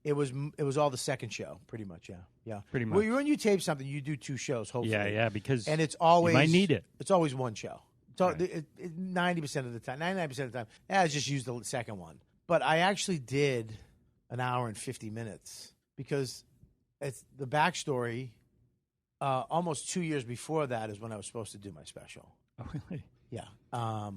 S3: It was all the second show, pretty much, yeah.
S2: Pretty much.
S3: Well, when you tape something, you do two shows, hopefully.
S2: Yeah, because
S3: and it's always
S2: you might need it.
S3: It's always one show. So 90% of the time, 99% of the time, I just used the second one. But I actually did an hour and 50 minutes because it's the backstory. Almost 2 years before that is when I was supposed to do my special.
S2: Oh, really?
S3: Yeah.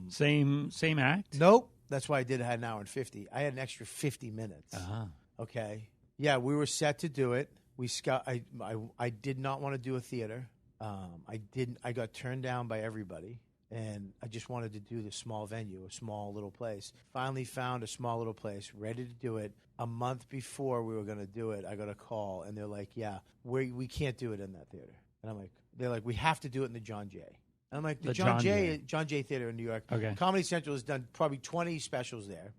S2: Same act?
S3: Nope. That's why I had an hour and 50. I had an extra 50 minutes.
S2: Uh-huh.
S3: Okay. Yeah, we were set to do it. I did not want to do a theater. I got turned down by everybody. And I just wanted to do the small venue, a small little place. Finally found a small little place, ready to do it. A month before we were going to do it, I got a call, and they're like, yeah, we can't do it in that theater. And they're like, we have to do it in the John Jay. And I'm like, the John Jay Theater in New York.
S2: Okay.
S3: Comedy Central has done probably 20 specials there.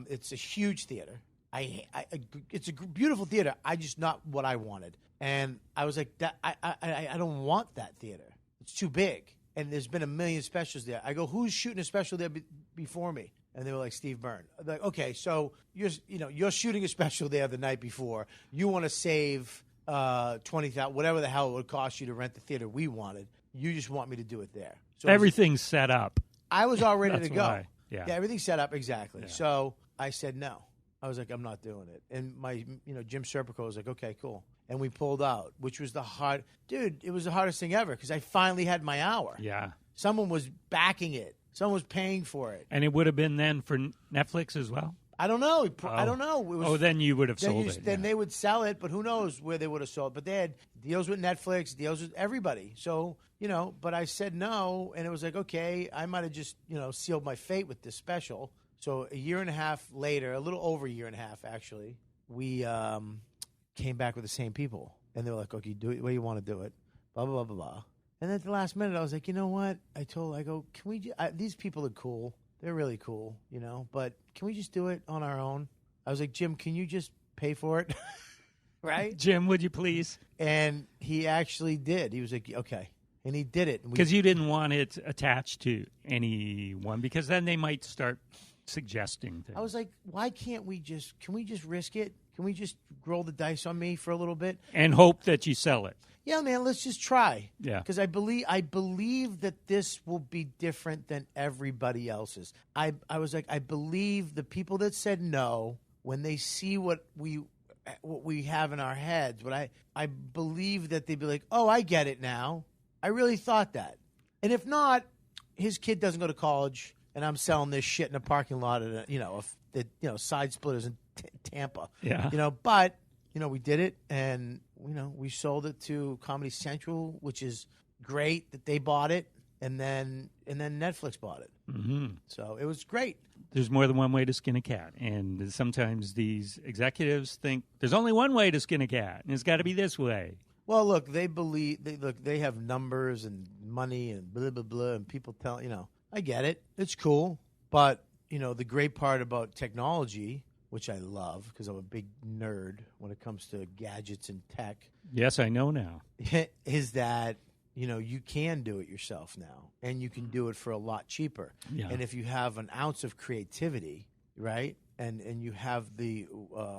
S3: It's a huge theater. It's a beautiful theater. Just not what I wanted. And I was like, I don't want that theater. It's too big. And there's been a million specials there. I go, who's shooting a special there before me? And they were like, Steve Byrne. I'm like, okay, so you're shooting a special there the night before. You want to save $20,000, whatever the hell it would cost you to rent the theater we wanted. You just want me to do it there. So
S2: everything's set up.
S3: I was all ready to go.
S2: Why. Yeah,
S3: everything's set up exactly.
S2: Yeah.
S3: So I said no. I was like, I'm not doing it. And my, Jim Serpico was like, okay, cool. And we pulled out, which was it was the hardest thing ever because I finally had my hour.
S2: Yeah.
S3: Someone was backing it. Someone was paying for it.
S2: And it would have been then for Netflix as well?
S3: I don't know. I don't know.
S2: Then you would have sold it.
S3: Then they would sell it, but who knows where they would have sold it. But they had deals with Netflix, deals with everybody. So, but I said no, and it was like, okay, I might have just, sealed my fate with this special. So a year and a half later, a little over a year and a half, actually, we came back with the same people. And they were like, okay, do it the way you want to do it, blah, blah, blah, blah, blah. And then at the last minute, I was like, you know what? I go, can we, these people are cool. They're really cool, but can we just do it on our own? I was like, Jim, can you just pay for it? Right?
S2: Jim, would you please?
S3: And he actually did. He was like, okay. And he did it.
S2: Because you didn't want it attached to anyone, because then they might start suggesting things.
S3: I was like, why can we just risk it? Can we just roll the dice on me for a little bit?
S2: And hope that you sell it.
S3: Yeah, man, let's just try.
S2: Yeah.
S3: Because I believe that this will be different than everybody else's. I was like, I believe the people that said no, when they see what we have in our heads, but I believe that they'd be like, oh, I get it now. I really thought that. And if not, his kid doesn't go to college, and I'm selling this shit in a parking lot at side splitters in Tampa.
S2: Yeah.
S3: But we did it, and we sold it to Comedy Central, which is great that they bought it, and then Netflix bought it.
S2: Mm-hmm.
S3: So it was great.
S2: There's more than one way to skin a cat, and sometimes these executives think there's only one way to skin a cat, and it's got to be this way.
S3: Well, look, they have numbers and money and blah, blah, blah, and people tell, I get it. It's cool. But, the great part about technology, which I love because I'm a big nerd when it comes to gadgets and tech.
S2: Yes, I know now.
S3: Is that, you can do it yourself now, and you can do it for a lot cheaper.
S2: Yeah.
S3: And if you have an ounce of creativity, right, and you have the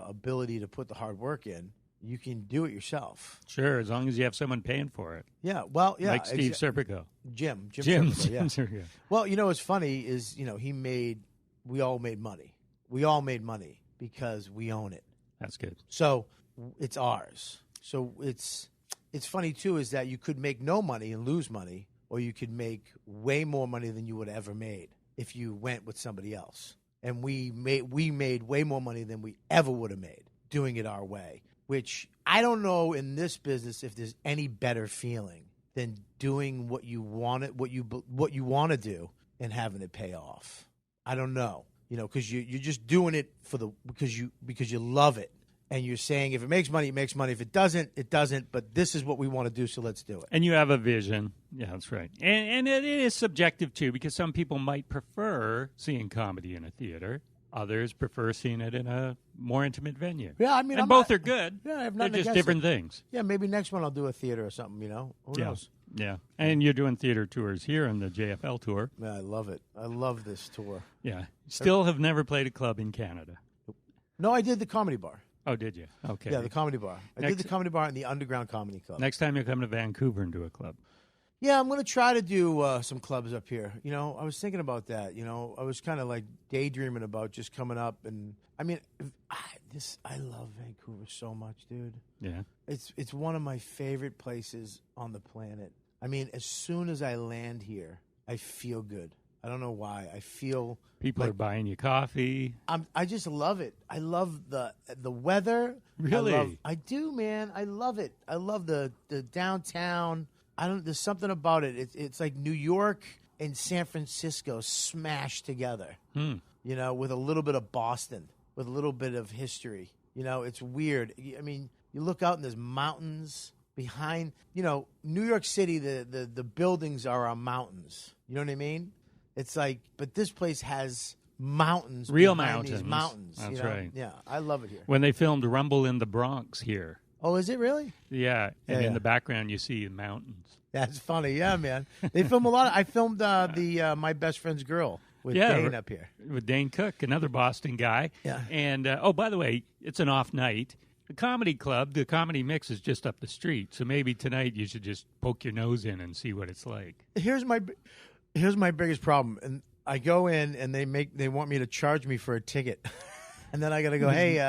S3: ability to put the hard work in, you can do it yourself.
S2: Sure, as long as you have someone paying for it.
S3: Yeah, well, yeah.
S2: Like Steve Serpico.
S3: Jim
S2: Serpico, yeah.
S3: Well, what's funny is, we all made money. We all made money because we own it.
S2: That's good.
S3: So it's ours. So it's funny, too, is that you could make no money and lose money, or you could make way more money than you would have ever made if you went with somebody else. And we made way more money than we ever would have made doing it our way. Which I don't know in this business if there's any better feeling than doing what you want to do and having it pay off. I don't know, because you're just doing it because you love it, and you're saying if it makes money, it makes money. If it doesn't, it doesn't. But this is what we want to do, so let's do it.
S2: And you have a vision. Yeah, that's right. And it is subjective too, because some people might prefer seeing comedy in a theater. Others prefer seeing it in a more intimate venue.
S3: Yeah, I mean,
S2: both are good.
S3: Yeah, I have
S2: They're
S3: nothing
S2: just different things.
S3: Yeah, maybe next one I'll do a theater or something. Who knows?
S2: Yeah, and you're doing theater tours here on the JFL tour.
S3: Yeah, I love it. I love this tour.
S2: Yeah, still have never played a club in Canada.
S3: No, I did the Comedy Bar.
S2: Oh, did you? Okay.
S3: Yeah, the Comedy Bar. I did the Comedy Bar and the Underground Comedy Club.
S2: Next time you come to Vancouver and do a club.
S3: Yeah, I'm going to try to do some clubs up here. I was thinking about that. I was kind of like daydreaming about just coming up. And I mean, I love Vancouver so much, dude.
S2: Yeah.
S3: It's one of my favorite places on the planet. I mean, as soon as I land here, I feel good. I don't know why. I feel
S2: people are buying you coffee.
S3: I just love it. I love the weather.
S2: Really?
S3: I do, man. I love it. I love the downtown. There's something about it. It's like New York and San Francisco smashed together. With a little bit of Boston, with a little bit of history. It's weird. I mean, you look out and there's mountains behind. New York City, the buildings are on mountains. You know what I mean? It's like, but this place has mountains.
S2: Real
S3: behind
S2: mountains.
S3: These mountains.
S2: That's right.
S3: Yeah, I love it here.
S2: When they filmed Rumble in the Bronx here.
S3: Oh, is it really?
S2: Yeah, and in the background you see mountains.
S3: That's funny, yeah, man. They film a lot. I filmed My Best Friend's Girl with Dane up here.
S2: With Dane Cook, another Boston guy.
S3: Yeah.
S2: And, by the way, it's an off night. The comedy club, the comedy mix is just up the street. So maybe tonight you should just poke your nose in and see what it's like.
S3: Here's my biggest problem. And I go in and they want me to charge me for a ticket. And then I got to go, hey,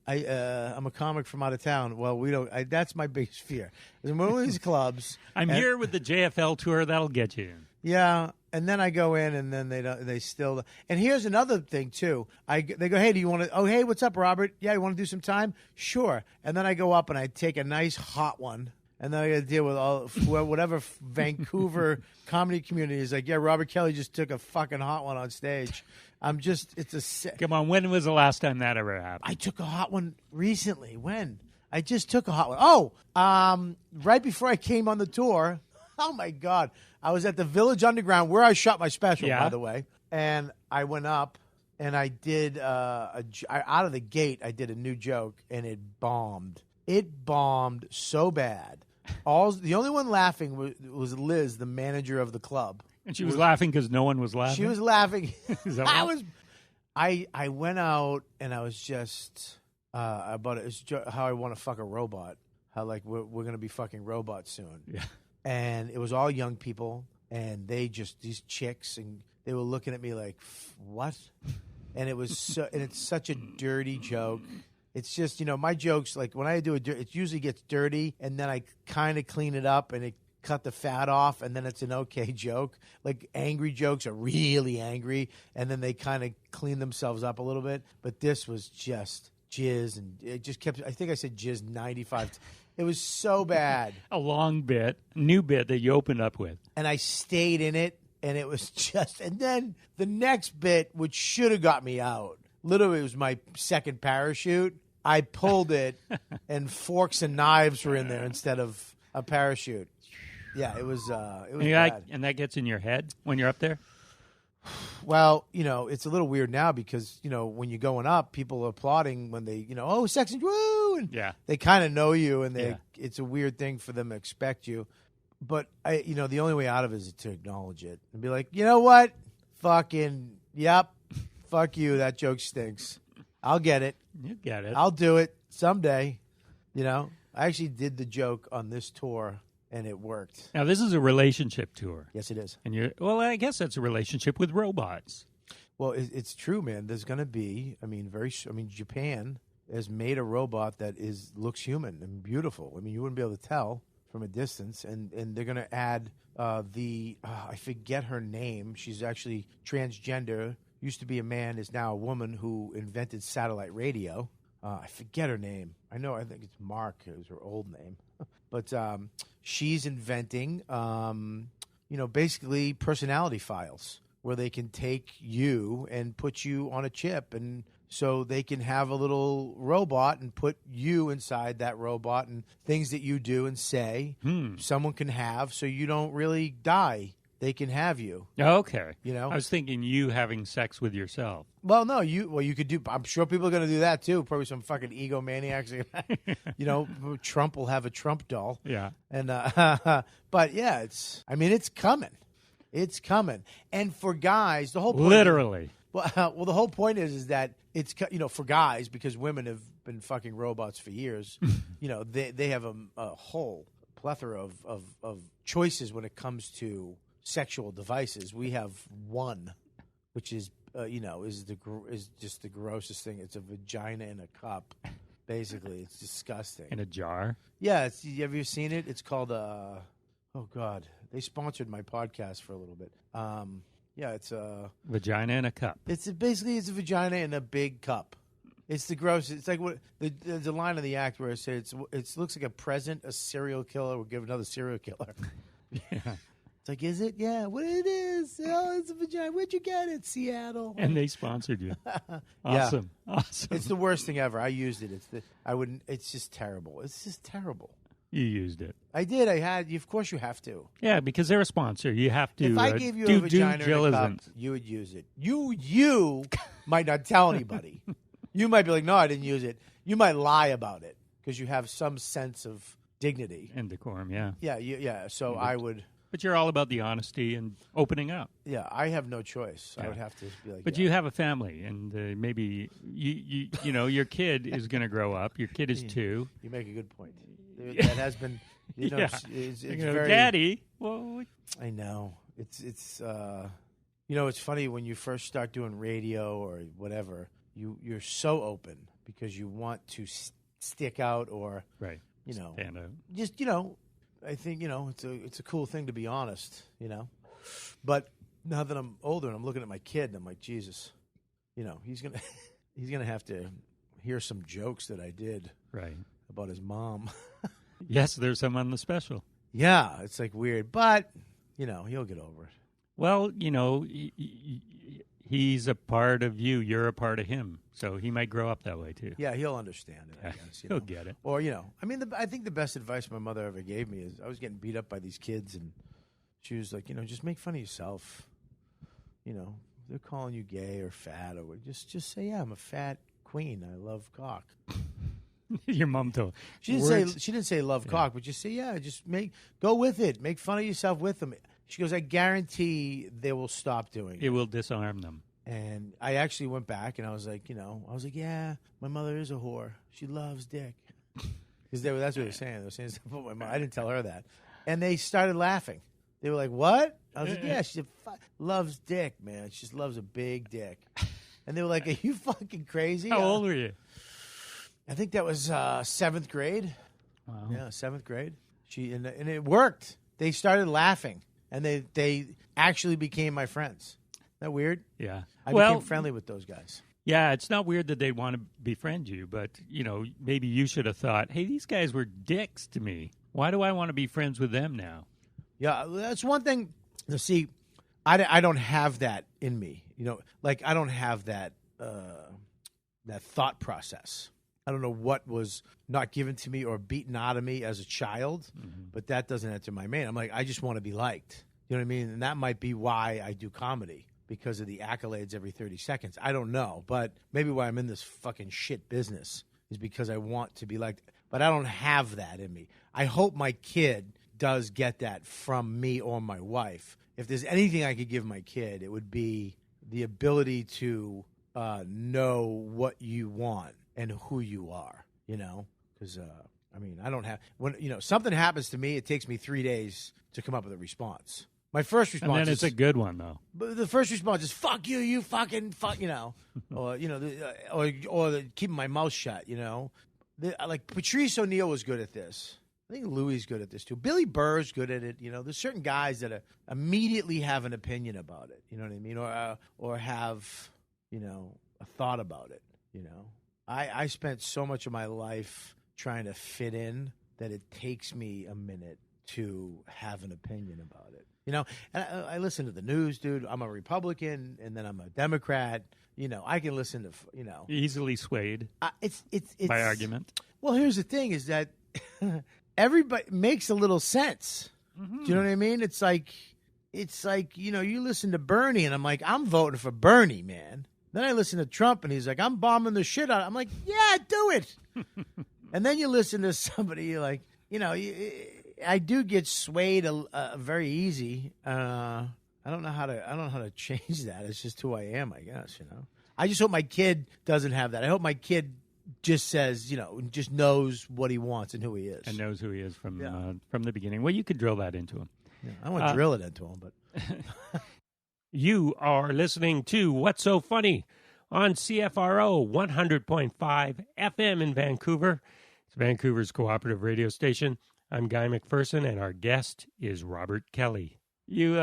S3: I'm a comic from out of town. Well, we don't. That's my biggest fear. There's one of these clubs.
S2: I'm here with the JFL tour. That'll get you in.
S3: Yeah, and then I go in, and then they still. And here's another thing too. They go, hey, do you want to? Oh, hey, what's up, Robert? Yeah, you want to do some time? Sure. And then I go up and I take a nice hot one, And then I got to deal with whatever Vancouver comedy community is like, yeah, Robert Kelly just took a fucking hot one on stage.
S2: Come on, when was the last time that ever happened?
S3: I took a hot one recently. When? I just took a hot one. Oh, right before I came on the tour. Oh, my God. I was at the Village Underground where I shot my special, by the way. And I went up and I did, out of the gate, I did a new joke and it bombed. It bombed so bad. The only one laughing was Liz, the manager of the club.
S2: And she was laughing because no one was laughing?
S3: She was laughing.
S2: Is that right?
S3: I went out and I was just about it. It's how I want to fuck a robot. How like we're going to be fucking robots soon.
S2: Yeah.
S3: And it was all young people, and these chicks, and they were looking at me like, what? And it was and it's such a dirty joke. It's just, my jokes, like when I do it usually gets dirty, and then I kind of clean it up, and it cut the fat off, and then it's an okay joke. Like angry jokes are really angry, and then they kind of clean themselves up a little bit. But this was just jizz, and it just kept, I think I said jizz 95 It was so bad.
S2: A long bit, new bit that you opened up with.
S3: And I stayed in it, and it was just, and then the next bit, which should have got me out, literally it was my second parachute. I pulled it, and forks and knives were in there instead of a parachute. Yeah, it was bad.
S2: And that gets in your head when you're up there?
S3: Well, it's a little weird now because, when you're going up, people are applauding when they, oh, section, woo! And they kind of know you, and it's a weird thing for them to expect you. But, the only way out of it is to acknowledge it and be like, you know what? Fucking, yep, fuck you, that joke stinks. I'll get it.
S2: You get it.
S3: I'll do it someday. I actually did the joke on this tour, and it worked.
S2: Now, this is a relationship tour.
S3: Yes, it is.
S2: And I guess that's a relationship with robots.
S3: Well, it's true, man. There's going to be, Japan has made a robot that looks human and beautiful. You wouldn't be able to tell from a distance. And they're going to add I forget her name. She's actually transgender. Used to be a man, is now a woman who invented satellite radio. I forget her name. I think it's Mark. It was her old name. But she's inventing, basically personality files where they can take you and put you on a chip. And so they can have a little robot and put you inside that robot, and things that you do and say, someone can have so you don't really die. They can have you.
S2: Okay.
S3: I
S2: was thinking you having sex with yourself.
S3: Well, no, you could do. I'm sure people are going to do that too. Probably some fucking egomaniacs. Trump will have a Trump doll.
S2: Yeah.
S3: And but yeah, it's coming. It's coming. And for guys, the whole point
S2: literally.
S3: The whole point is that it's for guys, because women have been fucking robots for years. They have a whole plethora of choices when it comes to sexual devices. We have one, which is is just the grossest thing. It's a vagina in a cup. Basically, it's disgusting.
S2: In a jar?
S3: Yeah. Have you seen it? It's called oh God, they sponsored my podcast for a little bit. It's a
S2: vagina in a cup.
S3: It's a vagina in a big cup. It's the gross. It's like what the line of the act where it says it looks like a present a serial killer would give another serial killer.
S2: Yeah.
S3: It's like, is it? Yeah. What it is? Oh, it's a vagina. Where'd you get it? Seattle.
S2: And they sponsored you. Awesome.
S3: Yeah.
S2: Awesome.
S3: It's the worst thing ever. I used it. It's just terrible. It's just terrible.
S2: You used it.
S3: I did. I had. Of course, you have to.
S2: Yeah, because they're a sponsor. You have to.
S3: If I gave you a vagina in a cup, you would use it. You might not tell anybody. You might be like, no, I didn't use it. You might lie about it because you have some sense of dignity
S2: and decorum. Yeah.
S3: Yeah. Yeah. So I would.
S2: But you're all about the honesty and opening up.
S3: Yeah, I have no choice. Yeah. I would have to be like.
S2: But you have a family, and maybe your kid is going to grow up. Your kid is 2.
S3: You make a good point. That has been. It's very.
S2: Daddy. Well,
S3: I know it's. It's funny when you first start doing radio or whatever. You're so open because you want to stick out or
S2: right. Stand out.
S3: Just I think it's a cool thing to be honest, But now that I'm older and I'm looking at my kid and I'm like, Jesus, he's gonna have to hear some jokes that I did
S2: right
S3: about his mom.
S2: Yes, there's some on the special.
S3: Yeah, it's like weird, but he'll get over it.
S2: Well, he's a part of you. You're a part of him. So he might grow up that way, too.
S3: Yeah, he'll understand it, I guess.
S2: He'll get it.
S3: Or, I think the best advice my mother ever gave me is I was getting beat up by these kids, and she was like, just make fun of yourself. They're calling you gay or fat, or just say, yeah, I'm a fat queen. I love cock.
S2: Your mom told.
S3: She didn't say love cock, but just say, yeah, just go with it. Make fun of yourself with them. She goes, I guarantee they will stop doing it.
S2: It will disarm them.
S3: And I actually went back and I was like, yeah, my mother is a whore. She loves dick. Because that's what they were saying. They were saying stuff about my mom. I didn't tell her that. And they started laughing. They were like, what? I was like, yeah, she loves dick, man. She just loves a big dick. And they were like, are you fucking crazy?
S2: How old were you?
S3: I think that was 7th grade.
S2: Wow.
S3: Yeah, 7th grade. And it worked. They started laughing. And they actually became my friends. Isn't that weird?
S2: Yeah.
S3: I became friendly with those guys.
S2: Yeah, it's not weird that they'd want to befriend you, but, maybe you should have thought, hey, these guys were dicks to me. Why do I want to be friends with them now?
S3: Yeah, that's one thing. See, I don't have that in me. I don't have that thought process. I don't know what was not given to me or beaten out of me as a child, but that doesn't enter my brain. I'm like, I just want to be liked. You know what I mean? And that might be why I do comedy, because of the accolades every 30 seconds. I don't know, but maybe why I'm in this fucking shit business is because I want to be liked. But I don't have that in me. I hope my kid does get that from me or my wife. If there's anything I could give my kid, it would be the ability to know what you want and who you are, because, I don't have, when, something happens to me, it takes me 3 days to come up with a response. My first response
S2: and then it's a good one, though.
S3: But the first response is, fuck you, you fucking fuck, or, or keeping my mouth shut, like Patrice O'Neill was good at this. I think Louis good at this too. Billy Burr's good at it. There's certain guys that immediately have an opinion about it. You know what I mean? Or have, a thought about it, I spent so much of my life trying to fit in that it takes me a minute to have an opinion about it. And I listen to the news, dude. I'm a Republican, and then I'm a Democrat. I can listen to,
S2: Easily swayed
S3: it's
S2: by argument.
S3: Well, here's the thing is that everybody makes a little sense. Mm-hmm. Do you know what I mean? It's like, you listen to Bernie, and I'm like, I'm voting for Bernie, man. Then I listen to Trump, and he's like, I'm bombing the shit out. I'm like, yeah, do it. And then you listen to somebody, you're like, I do get swayed very easy. I don't know how to change that. It's just who I am, I guess. I just hope my kid doesn't have that. I hope my kid just says, just knows what he wants and who he is,
S2: and knows who he is from the beginning. Well, you could drill that into him.
S3: Yeah, I want to drill it into him, but.
S2: You are listening to What's So Funny on CFRO 100.5 FM in Vancouver. It's Vancouver's cooperative radio station. I'm Guy McPherson, and our guest is Robert Kelly. You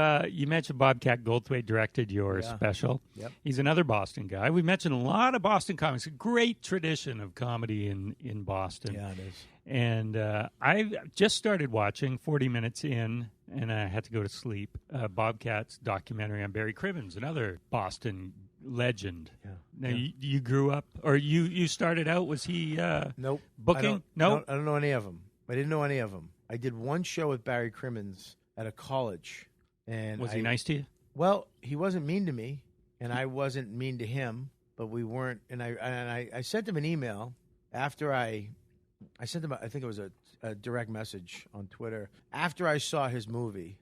S2: mentioned Bobcat Goldthwait directed your special.
S3: Yep.
S2: He's another Boston guy. We mentioned a lot of Boston comics. A great tradition of comedy in Boston.
S3: Yeah, it is.
S2: And I just started watching 40 minutes in, and I had to go to sleep. Bobcat's documentary on Barry Crimmins, another Boston legend.
S3: Yeah.
S2: Now, you grew up, or you started out, was he
S3: Nope.
S2: booking?
S3: I don't know any of them. I didn't know any of them. I did one show with Barry Crimmins at a college. And
S2: was he nice to you?
S3: Well, he wasn't mean to me, and I wasn't mean to him, but we weren't. And I sent him an email after I sent him, I think it was a direct message on Twitter, after I saw his movie.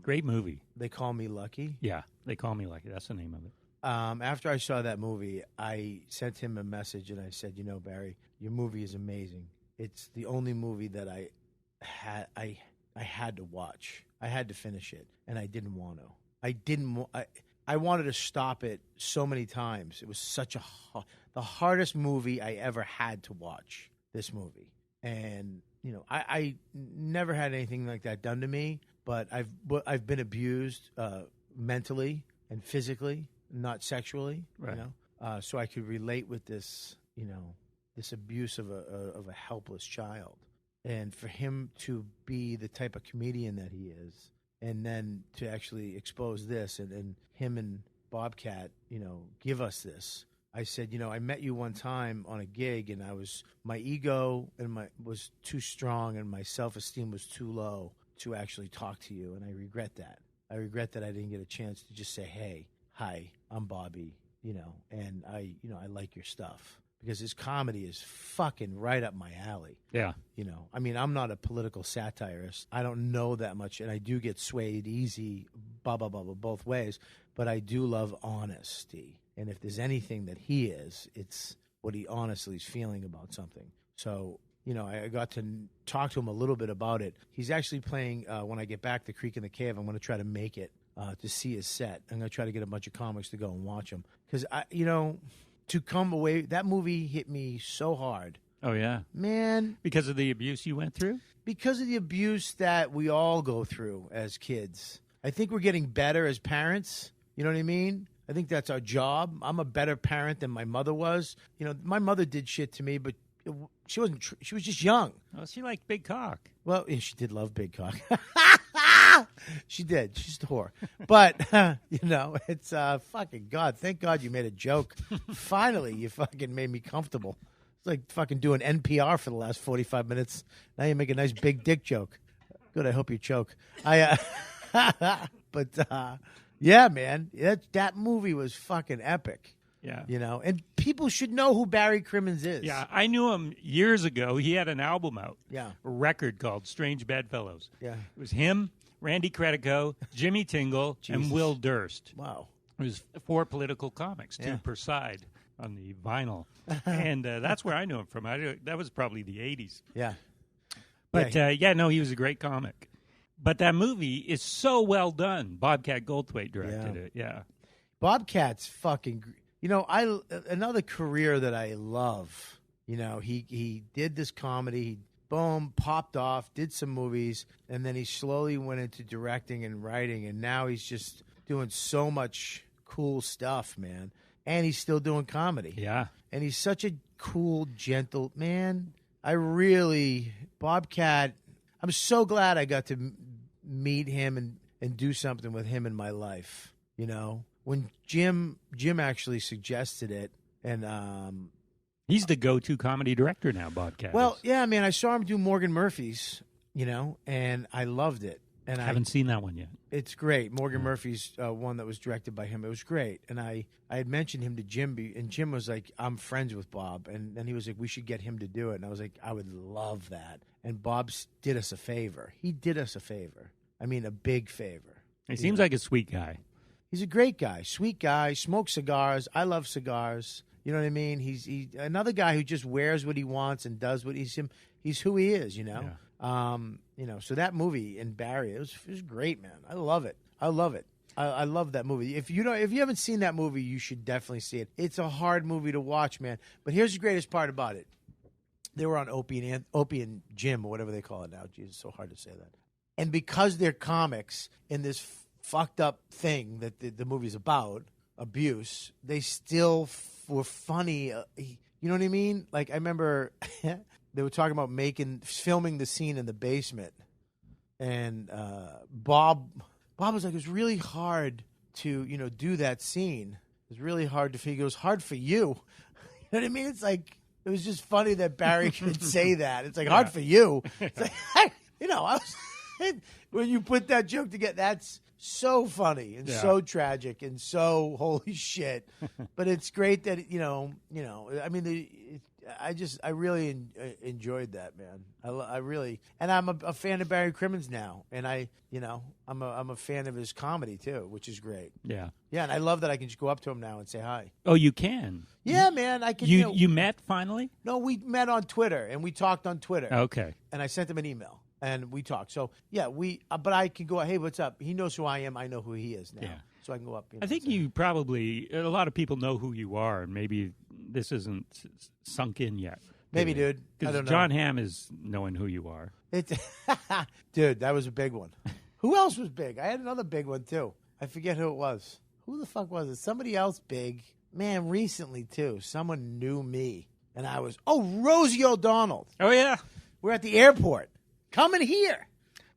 S2: Great movie.
S3: They Call Me Lucky.
S2: Yeah, They Call Me Lucky. That's the name of it.
S3: After I saw that movie, I sent him a message, and I said, Barry, your movie is amazing. It's the only movie that I had to watch. I had to finish it, and I didn't want to. I wanted to stop it so many times. It was such the hardest movie I ever had to watch, this movie. And, I never had anything like that done to me, but I've been abused mentally and physically, not sexually,
S2: right.
S3: So I could relate with this, this abuse of a helpless child. and for him to be the type of comedian that he is, and then to actually expose this, and him and Bobcat, give us this. I said, I met you one time on a gig, and my ego was too strong, and my self-esteem was too low to actually talk to you, and I regret that. I regret that I didn't get a chance to just say, hey, hi, I'm Bobby, and I like your stuff. Because his comedy is fucking right up my alley.
S2: Yeah.
S3: I'm not a political satirist. I don't know that much, and I do get swayed easy, both ways. But I do love honesty. And if there's anything that he is, it's what he honestly is feeling about something. So, I got to talk to him a little bit about it. He's actually playing, when I get back to Creek in the Cave, I'm going to try to make it to see his set. I'm going to try to get a bunch of comics to go and watch him. Because, to come away, that movie hit me so hard.
S2: Oh, yeah.
S3: Man.
S2: Because of the abuse you went through?
S3: Because of the abuse that we all go through as kids. I think we're getting better as parents. You know what I mean? I think that's our job. I'm a better parent than my mother was. My mother did shit to me, but she wasn't. She was just young.
S2: Oh, she liked big cock.
S3: Well, yeah, she did love big cock. She did. She's a whore. But, it's fucking God. Thank God you made a joke. Finally, you fucking made me comfortable. It's like fucking doing NPR for the last 45 minutes. Now you make a nice big dick joke. Good. I hope you choke. But, yeah, man, that movie was fucking epic.
S2: Yeah.
S3: And people should know who Barry Crimmins is.
S2: Yeah, I knew him years ago. He had an album out.
S3: Yeah.
S2: A record called Strange Bedfellows.
S3: Yeah.
S2: It was him, Randy Credico, Jimmy Tingle, and Will Durst.
S3: Wow.
S2: It was 4 political comics, 2 per side on the vinyl. And that's where I knew him from. That was probably the 80s.
S3: Yeah.
S2: But, he was a great comic. But that movie is so well done. Bobcat Goldthwait directed it. Yeah.
S3: Bobcat's fucking... another career that I love, he did this comedy, he boom, popped off, did some movies, and then he slowly went into directing and writing, and now he's just doing so much cool stuff, man. And he's still doing comedy.
S2: Yeah.
S3: And he's such a cool, gentle man. Bobcat, I'm so glad I got to meet him and do something with him in my life, When Jim actually suggested it, and
S2: he's the go-to comedy director now, Bobcat.
S3: Well, yeah, man, I saw him do Morgan Murphy's, and I loved it. And I
S2: haven't seen that one yet.
S3: It's great. Morgan Murphy's one that was directed by him. It was great. And I had mentioned him to Jim, and Jim was like, I'm friends with Bob. And then he was like, we should get him to do it. And I was like, I would love that. And Bob did us a favor. He did us a favor. I mean, a big favor.
S2: He seems like a sweet guy.
S3: He's a great guy, sweet guy, smokes cigars. I love cigars. You know what I mean? He's another guy who just wears what he wants and does what he's him. He's who he is, Yeah. So that movie in Barry, it was great, man. I love it. I love that movie. If you haven't seen that movie, you should definitely see it. It's a hard movie to watch, man. But here's the greatest part about it. They were on Opie and Jim, or whatever they call it now. Jesus, it's so hard to say that. And because they're comics in this fucked up thing that the movie's about, abuse, they still were funny. You know what I mean? Like, I remember they were talking about filming the scene in the basement, and Bob was like, it was really hard to do that scene. It was really hard to figure. It was hard for you. You know what I mean? It's like, it was just funny that Barry could say that. It's like, hard for you. It's like, I was when you put that joke together, that's so funny and so tragic and so holy shit. But it's great that I mean, I really enjoyed that, man. I really, and I'm a fan of Barry Crimmins now, and I'm a fan of his comedy too, which is great.
S2: Yeah,
S3: and I love that I can just go up to him now and say hi.
S2: Oh, you can?
S3: Yeah, man, I can.
S2: You met finally?
S3: No, we met on Twitter and we talked on Twitter.
S2: Okay,
S3: and I sent him an email. And we talked. So, yeah, but I can go, hey, what's up? He knows who I am. I know who he is now. Yeah. So I can go up.
S2: I think you probably, a lot of people know who you are, and maybe this isn't sunk in yet.
S3: Maybe, dude.
S2: Because John Hamm is knowing who you are.
S3: Dude, that was a big one. Who else was big? I had another big one, too. I forget who it was. Who the fuck was it? Somebody else big. Man, recently, too. Someone knew me. And I was, Rosie O'Donnell.
S2: Oh, yeah.
S3: We're at the airport. Coming here.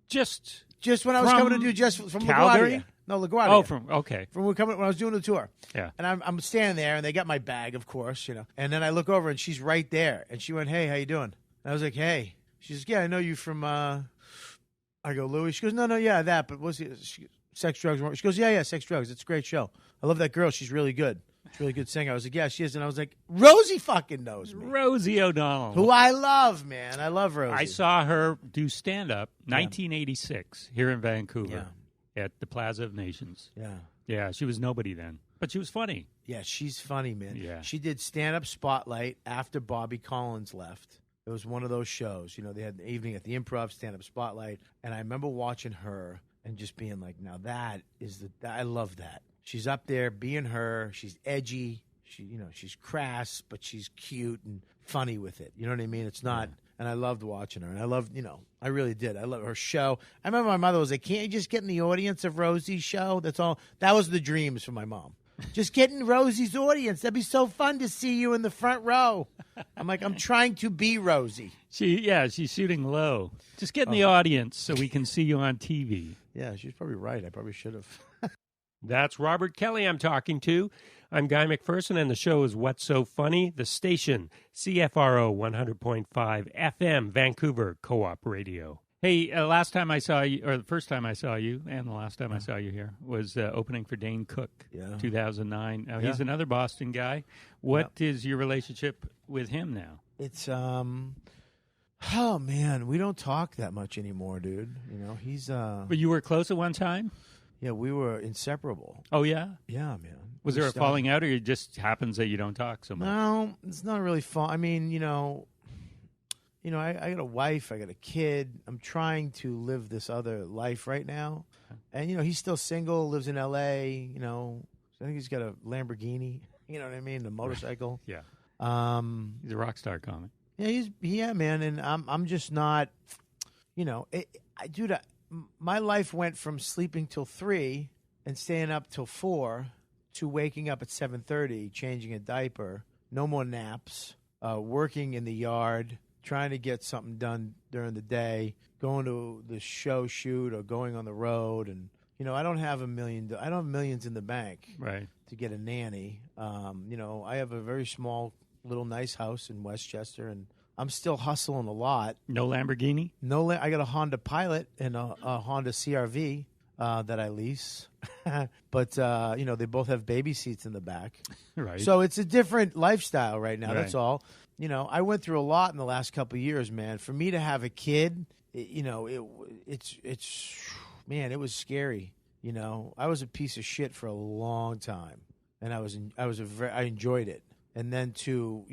S2: Just
S3: when I was coming to do just from
S2: Calgary?
S3: LaGuardia. No, LaGuardia.
S2: Oh, from
S3: when I was doing the tour.
S2: Yeah.
S3: And I'm standing there, and they got my bag, of course, And then I look over, and she's right there. And she went, "Hey, how you doing?" And I was like, "Hey." She's like, "Yeah, I know you from." I go, "Louis." She goes, "No, yeah, that. But what's it? Sex, drugs." She goes, "Yeah, sex, drugs. It's a great show. I love that girl. She's really good. She's a really good singer." I was like, "Yeah, she is." And I was like, "Rosie fucking knows me."
S2: Rosie O'Donnell.
S3: Who I love, man. I love Rosie.
S2: I saw her do stand-up 1986 here in Vancouver at the Plaza of Nations.
S3: Yeah.
S2: Yeah, she was nobody then, but she was funny.
S3: Yeah, she's funny, man.
S2: Yeah.
S3: She did stand-up Spotlight after Bobby Collins left. It was one of those shows. They had the evening at the Improv, stand-up Spotlight, and I remember watching her and just being like, now that is I love that. She's up there being her. She's edgy. She's crass, but she's cute and funny with it. You know what I mean? It's not, and I loved watching her. And I loved, I really did. I love her show. I remember my mother was like, "Can't you just get in the audience of Rosie's show?" That's all. That was the dreams for my mom. Just get in Rosie's audience. That'd be so fun to see you in the front row. I'm like, I'm trying to be Rosie.
S2: She's shooting low. Just get in the audience so we can see you on TV.
S3: Yeah, she's probably right. I probably should have.
S2: That's Robert Kelly I'm talking to. I'm Guy McPherson, and the show is What's So Funny? The station, CFRO 100.5 FM, Vancouver Co-op Radio. Hey, last time I saw you, or the first time I saw you, and the last time I saw you here, was opening for Dane Cook, 2009. Now, he's another Boston guy. What is your relationship with him now?
S3: It's, oh, man, we don't talk that much anymore, dude. He's...
S2: But you were close at one time?
S3: Yeah, we were inseparable.
S2: Oh, yeah?
S3: Yeah, man.
S2: Was there a falling out, or it just happens that you don't talk so much?
S3: No, it's not really fall. I mean, I got a wife, I got a kid. I'm trying to live this other life right now. And, he's still single, lives in L.A., I think he's got a Lamborghini, you know what I mean, a motorcycle.
S2: Yeah. He's a rock star comic.
S3: Yeah, man, and I'm just not, dude, my life went from sleeping till 3 and staying up till 4 to waking up at 7:30, changing a diaper, no more naps, working in the yard, trying to get something done during the day, going to the show shoot or going on the road. And, I don't have millions in the bank to get a nanny. I have a very small, little nice house in Westchester, and I'm still hustling a lot.
S2: No Lamborghini?
S3: I got a Honda Pilot and a Honda CRV that I lease. But, they both have baby seats in the back.
S2: Right.
S3: So it's a different lifestyle right now. Right. That's all. I went through a lot in the last couple of years, man. For me to have a kid, it's it was scary. I was a piece of shit for a long time, and I enjoyed it. And then to,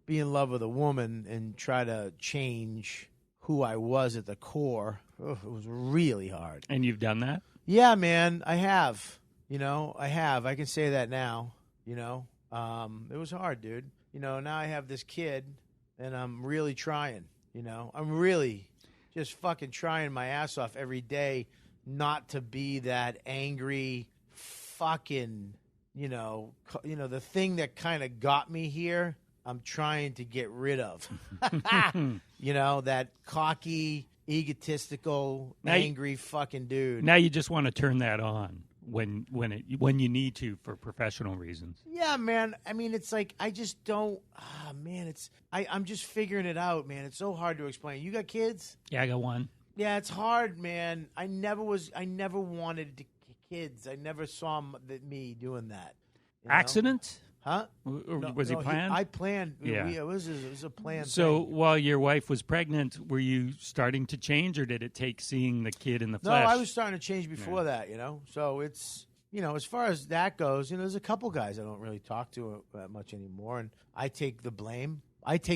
S3: be in love with a woman and try to change who I was at the core, it was really hard.
S2: And you've done that?
S3: Yeah, man, I have. I can say that now. It was hard, dude. Now I have this kid, and I'm really trying. I'm really just fucking trying my ass off every day not to be that angry fucking, the thing that kind of got me here, I'm trying to get rid of. That cocky, egotistical, angry fucking dude.
S2: Now you just want to turn that on when you need to for professional reasons.
S3: Yeah, man. I mean, it's like I just don't. Man, I'm just figuring it out, man. It's so hard to explain. You got kids?
S2: Yeah, I got one.
S3: Yeah, it's hard, man. I never wanted kids. I never saw me doing that.
S2: Accident?
S3: Huh?
S2: Was he planned?
S3: I planned.
S2: Yeah.
S3: It was a planned
S2: So
S3: thing.
S2: while your wife was pregnant, were you starting to change, or did it take seeing the kid in the flesh?
S3: No, I was starting to change before that, So it's, as far as that goes, there's a couple guys I don't really talk to that much anymore, and I take the blame. It's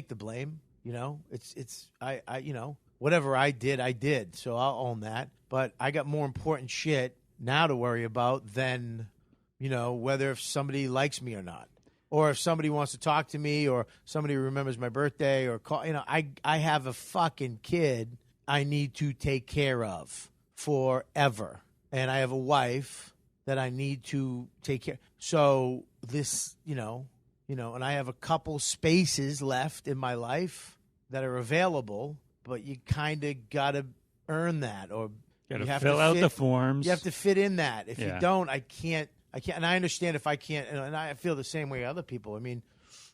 S3: whatever I did, so I'll own that. But I got more important shit now to worry about than, whether if somebody likes me or not. Or if somebody wants to talk to me, or somebody remembers my birthday, or call, I have a fucking kid I need to take care of forever, and I have a wife that I need to take care. So this, and I have a couple spaces left in my life that are available, but you kind of got to earn that, or
S2: Got
S3: you
S2: to
S3: have
S2: fill
S3: to
S2: out
S3: fit,
S2: the forms.
S3: You have to fit in that. If
S2: Yeah.
S3: you don't, I can't. And I understand if I can't, and I feel the same way other people. I mean,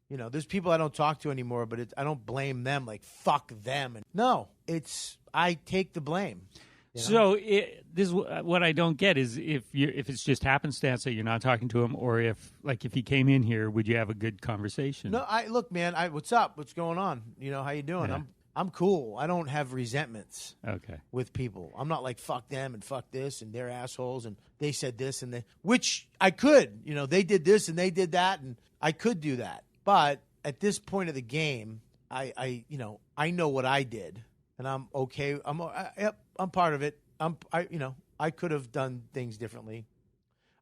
S3: there's people I don't talk to anymore, but I don't blame them. Like, fuck them. And no, I take the blame.
S2: So this what I don't get is if it's just happenstance that you're not talking to him, or if he came in here, would you have a good conversation?
S3: No, look, man. What's up? What's going on? How you doing?
S2: Yeah.
S3: I'm cool. I don't have resentments.
S2: Okay.
S3: With people, I'm not like fuck them and fuck this and they're assholes and they said this and which I could. They did this and they did that and I could do that. But at this point of the game, I know what I did and I'm okay. I'm part of it. I could have done things differently.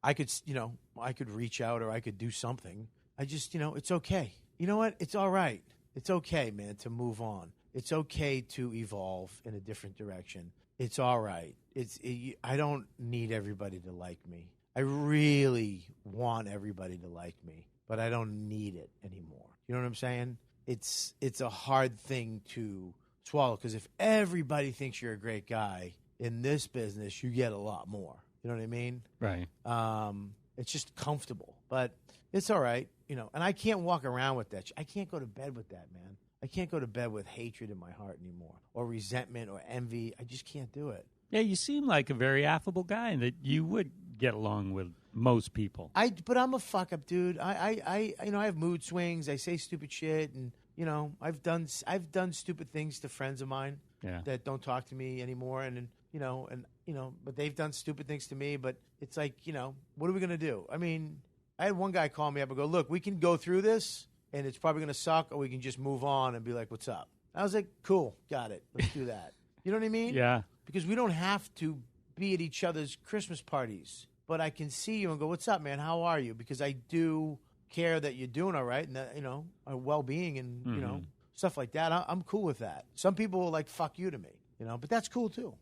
S3: I could reach out or I could do something. I just, it's okay. You know what? It's all right. It's okay, man, to move on. It's okay to evolve in a different direction. It's all right. I don't need everybody to like me. I really want everybody to like me, but I don't need it anymore. You know what I'm saying? It's a hard thing to swallow because if everybody thinks you're a great guy in this business, you get a lot more. You know what I mean?
S2: Right.
S3: It's just comfortable, but it's all right. And I can't walk around with that. I can't go to bed with that, man. I can't go to bed with hatred in my heart anymore, or resentment, or envy. I just can't do it.
S2: Yeah, you seem like a very affable guy, and that you would get along with most people.
S3: But I'm a fuck up, dude. I have mood swings. I say stupid shit, and I've done stupid things to friends of mine that don't talk to me anymore, and but they've done stupid things to me. But it's like, what are we gonna do? I mean, I had one guy call me up and go, "Look, we can go through this." And it's probably going to suck, or we can just move on and be like, what's up? I was like, cool, got it. Let's do that. You know what I mean?
S2: Yeah.
S3: Because we don't have to be at each other's Christmas parties. But I can see you and go, what's up, man? How are you? Because I do care that you're doing all right and that, our well-being and, stuff like that. I'm cool with that. Some people will like, fuck you to me, but that's cool too.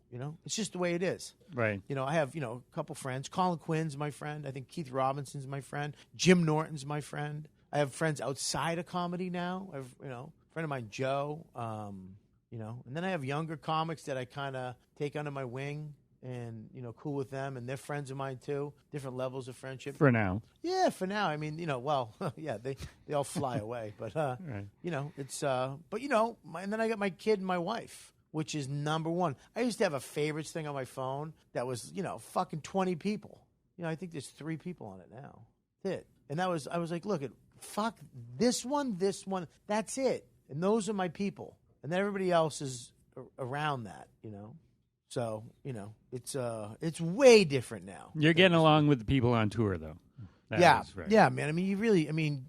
S3: It's just the way it is.
S2: Right.
S3: I have, a couple friends. Colin Quinn's my friend. I think Keith Robinson's my friend. Jim Norton's my friend. I have friends outside of comedy now. I have, a friend of mine, Joe, and then I have younger comics that I kind of take under my wing and, cool with them. And they're friends of mine, too. Different levels of friendship.
S2: For now.
S3: Yeah, for now. I mean, yeah, they all fly away. But,
S2: right.
S3: It's, and then I got my kid and my wife, which is number one. I used to have a favorites thing on my phone that was, fucking 20 people. I think there's 3 people on it now. That's it. And I was like, look, fuck this one, that's it. And those are my people. And then everybody else is around that, So, it's way different now.
S2: You're getting along with the people on tour, though. That is right.
S3: Yeah, man. I mean,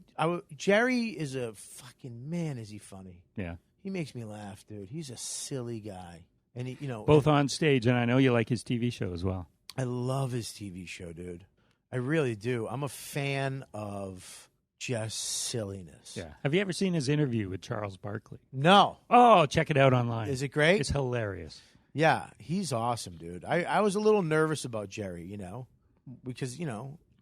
S3: Jerry is a fucking, man, is he funny.
S2: Yeah.
S3: He makes me laugh, dude. He's a silly guy. And he,
S2: both on stage, and I know you like his TV show as well.
S3: I love his TV show, dude. I really do. I'm a fan of just silliness.
S2: Yeah. Have you ever seen his interview with Charles Barkley?
S3: No.
S2: Oh, check it out online.
S3: Is it great?
S2: It's hilarious.
S3: Yeah, he's awesome, dude. I was a little nervous about Jerry, because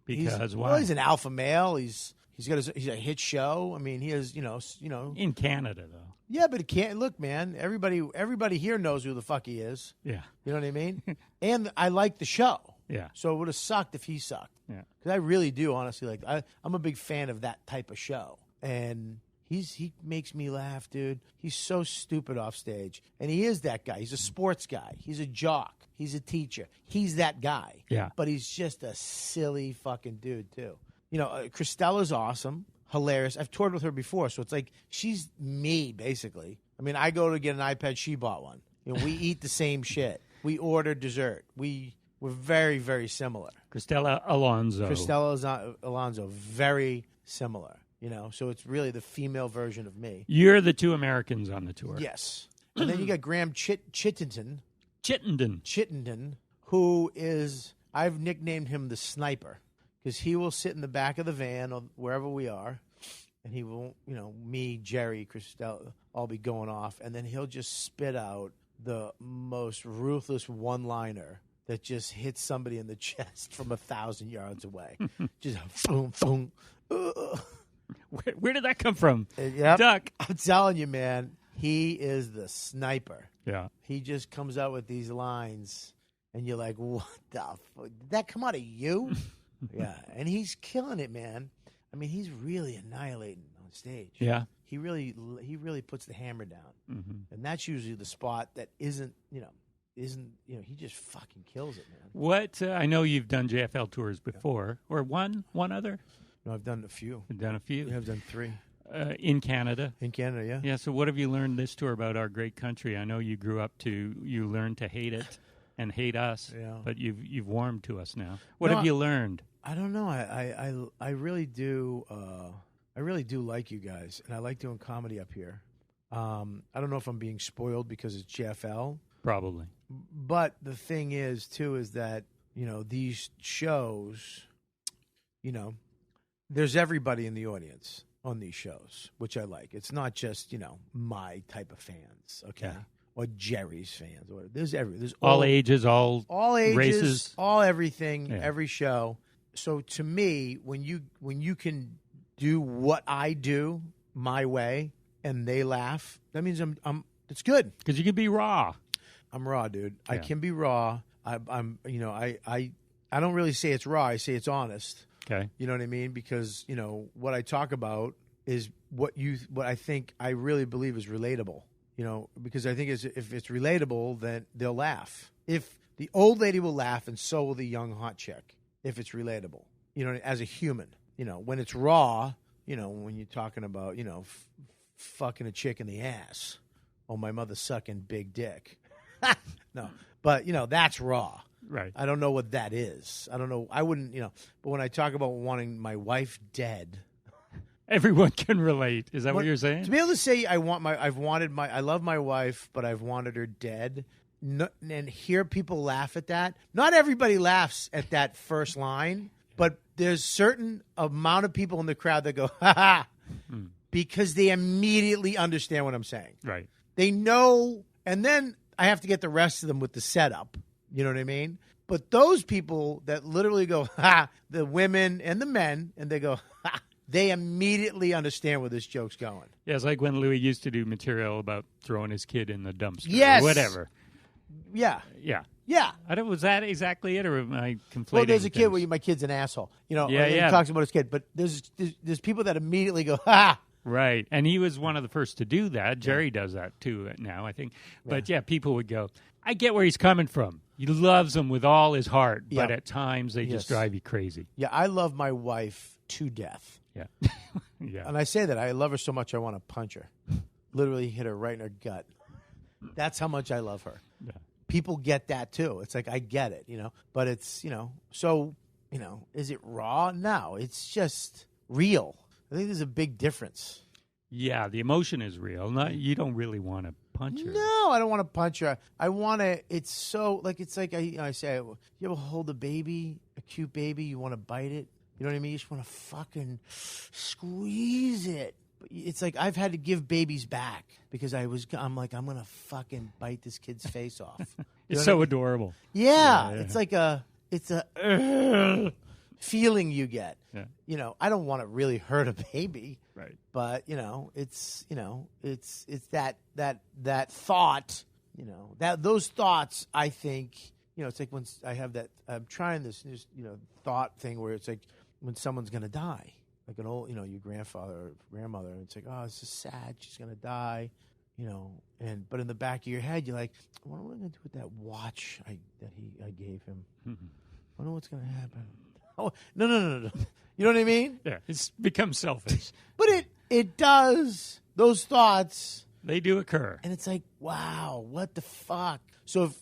S2: Because why?
S3: Well, he's an alpha male. He's a hit show. I mean, he has
S2: in Canada though.
S3: Yeah, but it can't look, man. Everybody here knows who the fuck he is.
S2: Yeah.
S3: You know what I mean? And I like the show.
S2: Yeah.
S3: So it would have sucked if he sucked.
S2: Yeah.
S3: Because I really do, honestly. I'm a big fan of that type of show. And he makes me laugh, dude. He's so stupid off stage. And he is that guy. He's a sports guy. He's a jock. He's a teacher. He's that guy.
S2: Yeah.
S3: But he's just a silly fucking dude, too. Christella's awesome. Hilarious. I've toured with her before, so it's like she's me, basically. I mean, I go to get an iPad. She bought one. We eat the same shit. We order dessert. We're very, very similar.
S2: Cristela Alonso,
S3: very similar. So it's really the female version of me.
S2: You're the 2 Americans on the tour.
S3: Yes. And then you got Graham Chittenden, who is, I've nicknamed him the sniper, because he will sit in the back of the van or wherever we are, and he will, me, Jerry, Christelle, all be going off, and then he'll just spit out the most ruthless one-liner that just hits somebody in the chest from 1,000 yards away. Just boom, boom.
S2: Where did that come from?
S3: Yep.
S2: Duck.
S3: I'm telling you, man. He is the sniper.
S2: Yeah.
S3: He just comes out with these lines, and you're like, what the fuck? Did that come out of you? Yeah, and he's killing it, man. I mean, he's really annihilating on stage.
S2: Yeah.
S3: He really puts the hammer down, and that's usually the spot that isn't he just fucking kills it, man.
S2: What I know you've done JFL tours before, or one other.
S3: No, I've done a few.
S2: You've done a few.
S3: Yeah, I've done 3
S2: in Canada.
S3: in Canada. Yeah.
S2: Yeah. So what have you learned this tour about our great country? I know you you learned to hate it and hate us.
S3: Yeah.
S2: But you've warmed to us now. What have you learned?
S3: I don't know. I really do. I really do like you guys, and I like doing comedy up here. I don't know if I'm being spoiled because it's JFL.
S2: Probably.
S3: But the thing is, too, is that, these shows, there's everybody in the audience on these shows, which I like. It's not just, my type of fans, okay?
S2: Yeah.
S3: Or Jerry's fans. Or there's
S2: all ages, all
S3: ages,
S2: races.
S3: all everything,
S2: Yeah.
S3: every show. So to me, when you can do what I do my way and they laugh, that means it's good.
S2: Because you can be raw.
S3: I'm raw, dude.
S2: Yeah.
S3: I can be raw. I don't really say it's raw. I say it's honest.
S2: Okay.
S3: You know what I mean? Because, what I talk about is what I think I really believe is relatable. Because I think if it's relatable, then they'll laugh. If the old lady will laugh, and so will the young hot chick, if it's relatable, as a human. When it's raw, when you're talking about, fucking a chick in the ass. Oh, my mother's sucking big dick. No, but, that's raw.
S2: Right.
S3: I don't know what that is. I don't know. I wouldn't, but when I talk about wanting my wife dead.
S2: Everyone can relate. Is that what you're saying?
S3: To be able to say I love my wife, but I've wanted her dead, and hear people laugh at that. Not everybody laughs at that first line, but there's certain amount of people in the crowd that go, ha ha, because they immediately understand what I'm saying.
S2: Right.
S3: They know, and then I have to get the rest of them with the setup. You know what I mean? But those people that literally go, ha, the women and the men, and they go, ha, they immediately understand where this joke's going.
S2: Yeah, it's like when Louis used to do material about throwing his kid in the dumpster.
S3: Yes.
S2: Or whatever.
S3: Yeah.
S2: Yeah.
S3: Yeah.
S2: Was that exactly it, or am I conflating?
S3: Well, there's a kid
S2: things?
S3: where my kid's an asshole.
S2: Yeah,
S3: he
S2: yeah.
S3: talks about his kid. But there's people that immediately go, ha.
S2: Right. And he was one of the first to do that. Jerry does that too now, I think. But yeah, people would go, I get where he's coming from. He loves them with all his heart, but at times they just drive you crazy.
S3: Yeah, I love my wife to death.
S2: Yeah. Yeah.
S3: And I say that. I love her so much I want to punch her. Literally hit her right in her gut. That's how much I love her.
S2: Yeah.
S3: People get that too. It's like, I get it, But it's, so, is it raw? No, it's just real. I think there's a big difference.
S2: Yeah, the emotion is real. You don't really want to punch her.
S3: No, I don't want to punch her. I want to. It's so like I say. You ever hold a baby, a cute baby? You want to bite it. You know what I mean? You just want to fucking squeeze it. But it's like I've had to give babies back because I'm like, I'm gonna fucking bite this kid's face off.
S2: It's so adorable.
S3: Yeah, it's like it's a feeling you get.
S2: Yeah.
S3: I don't want to really hurt a baby.
S2: Right.
S3: But it's that thought, that those thoughts. I think it's like when I have that. I'm trying this thought thing where it's like when someone's gonna die, like an old your grandfather or grandmother, and it's like, oh, this is sad. She's gonna die, but in the back of your head, you're like, what am I gonna do with that watch I gave him? I wonder what's gonna happen. Oh, no. You know what I mean?
S2: Yeah, it's become selfish.
S3: But it does. Those thoughts.
S2: They do occur.
S3: And it's like, wow, what the fuck? So, if,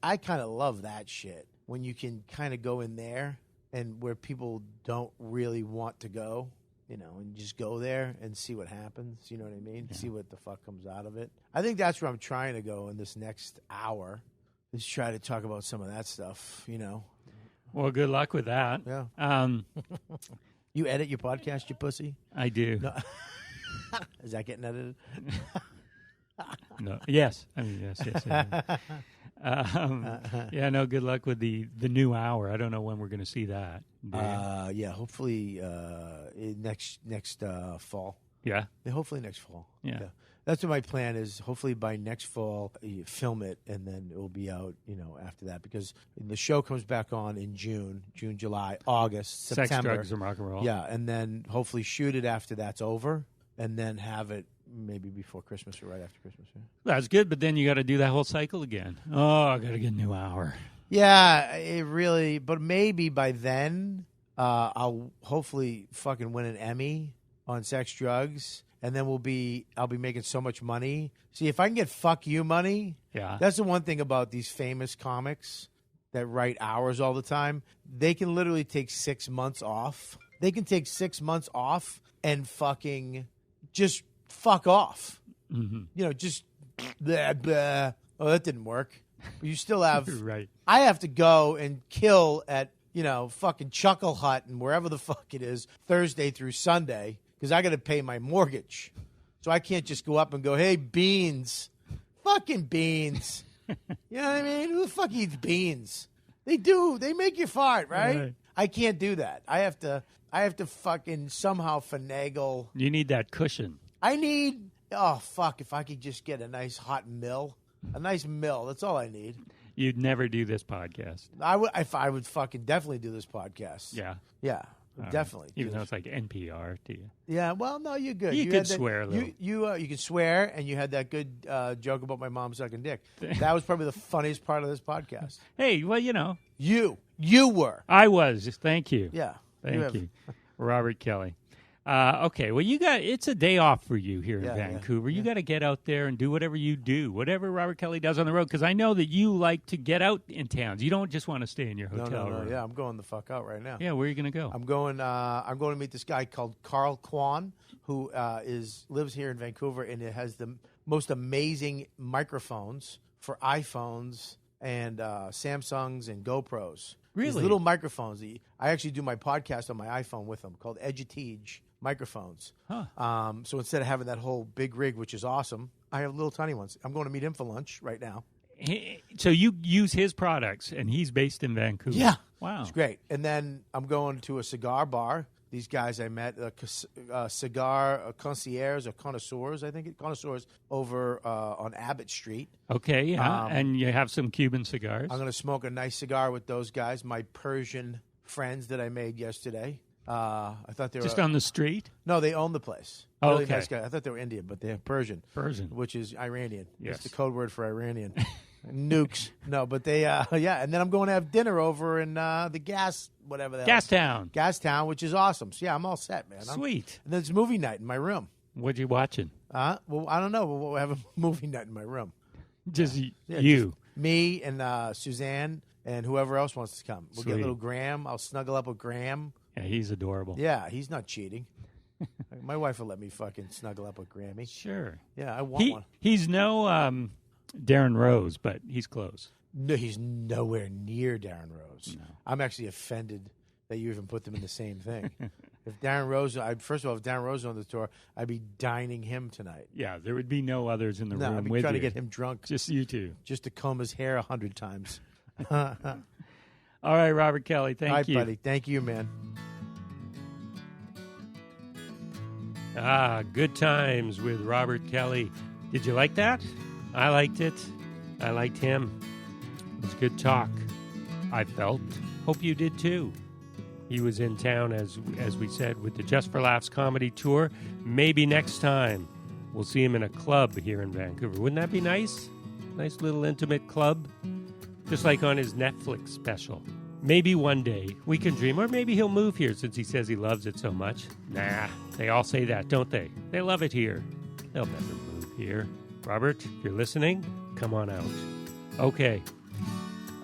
S3: I kind of love that shit. When you can kind of go in there and where people don't really want to go, and just go there and see what happens. You know what I mean? Yeah. See what the fuck comes out of it. I think that's where I'm trying to go in this next hour. Is try to talk about some of that stuff,
S2: Well, good luck with that.
S3: Yeah. You edit your podcast, you pussy?
S2: I do.
S3: No. Is that getting edited?
S2: No. Yes. I mean, yes. Yeah, no, good luck with the new hour. I don't know when we're going to see that.
S3: Yeah, hopefully next fall.
S2: Yeah.
S3: Hopefully next fall.
S2: Yeah.
S3: That's what my plan is. Hopefully by next fall, you film it, and then it will be out, after that. Because the show comes back on in June, July, August, September.
S2: Sex, drugs, and rock and roll.
S3: Yeah, and then hopefully shoot it after that's over, and then have it maybe before Christmas or right after Christmas. Yeah.
S2: That's good, but then you got to do that whole cycle again. Oh, I got to get a new hour.
S3: Yeah, it really. But maybe by then, I'll hopefully fucking win an Emmy on Sex, Drugs. And then I'll be making so much money. See, if I can get fuck you money, that's the one thing about these famous comics that write hours all the time. They can literally take 6 months off. They can take 6 months off and fucking just fuck off. Mm-hmm. Just blah, blah. Oh, that didn't work. But you still have.
S2: Right.
S3: I have to go and kill at, fucking Chuckle Hut and wherever the fuck it is Thursday through Sunday. Because I got to pay my mortgage. So I can't just go up and go, hey, beans. Fucking beans. You know what I mean? Who the fuck eats beans? They do. They make you fart, right? I can't do that. I have to fucking somehow finagle.
S2: You need that cushion.
S3: If I could just get a nice hot mill. A nice mill. That's all I need.
S2: You'd never do this podcast.
S3: I would fucking definitely do this podcast.
S2: Yeah.
S3: Yeah. Definitely,
S2: even though it's like NPR to you.
S3: Yeah, well, no, you're good.
S2: You could swear a little.
S3: You can swear, and you had that good joke about my mom sucking dick. That was probably the funniest part of this podcast.
S2: Hey, well,
S3: you were.
S2: I was. Thank you.
S3: Yeah,
S2: thank you, Robert Kelly. Okay, well, it's a day off for you here in Vancouver. You got to get out there and do whatever you do, whatever Robert Kelly does on the road, because I know that you like to get out in towns. You don't just want to stay in your hotel room.
S3: Yeah, I'm going the fuck out right now.
S2: Yeah, where are you going to go?
S3: I'm going to meet this guy called Carl Kwan, who lives here in Vancouver, and it has the most amazing microphones for iPhones and Samsungs and GoPros.
S2: Really?
S3: These little microphones. I actually do my podcast on my iPhone with them, called Edutige microphones.
S2: Huh.
S3: So instead of having that whole big rig, which is awesome, I have little tiny ones. I'm going to meet him for lunch right now.
S2: So you use his products, and he's based in Vancouver.
S3: Yeah.
S2: Wow.
S3: It's great. And then I'm going to a cigar bar. These guys I met, cigar concierge or connoisseurs, connoisseurs over on Abbott Street.
S2: Okay, yeah. And you have some Cuban cigars.
S3: I'm going to smoke a nice cigar with those guys, my Persian friends that I made yesterday. I thought they were...
S2: Just on the street?
S3: No, they own the place.
S2: Oh,
S3: really
S2: okay.
S3: Nice guy. I thought they were Indian, but they're Persian.
S2: Persian.
S3: Which is Iranian.
S2: Yes.
S3: It's the code word for Iranian. Nukes. No, but they, and then I'm going to have dinner over in the Gastown, which is awesome. So, yeah, I'm all set, man.
S2: Sweet.
S3: And then it's movie night in my room.
S2: What you watching?
S3: Well, I don't know. We'll have a movie night in my room.
S2: Just you.
S3: Just me and Suzanne and whoever else wants to come. We'll
S2: Sweet.
S3: get little Graham. I'll snuggle up with Graham.
S2: Yeah, he's adorable.
S3: Yeah, he's not cheating. My wife will let me fucking snuggle up with Grammy.
S2: Sure.
S3: Yeah, I want one.
S2: He's no Darren Rose, but he's close.
S3: No, he's nowhere near Darren Rose.
S2: No.
S3: I'm actually offended that you even put them in the same thing. If Darren Rose, first of all, if Darren Rose was on the tour, I'd be dining him tonight.
S2: Yeah, there would be no others in the room
S3: I'd be
S2: with
S3: trying
S2: you.
S3: to get him drunk.
S2: Just you two.
S3: Just to comb his hair 100 times.
S2: All right, Robert Kelly, thank you.
S3: All right, buddy. Thank you, man.
S2: Good times with Robert Kelly. Did you like that? I liked it. I liked him. It was good talk, I felt. Hope you did too. He was in town, as we said, with the Just for Laughs comedy tour. Maybe next time we'll see him in a club here in Vancouver. Wouldn't that be nice? Nice little intimate club. Just like on his Netflix special. Maybe one day we can dream, or maybe he'll move here since he says he loves it so much. Nah, they all say that, don't they? They love it here. They'll never move here. Robert, if you're listening, come on out. Okay,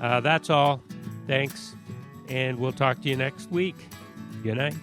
S2: that's all. Thanks, and we'll talk to you next week. Good night.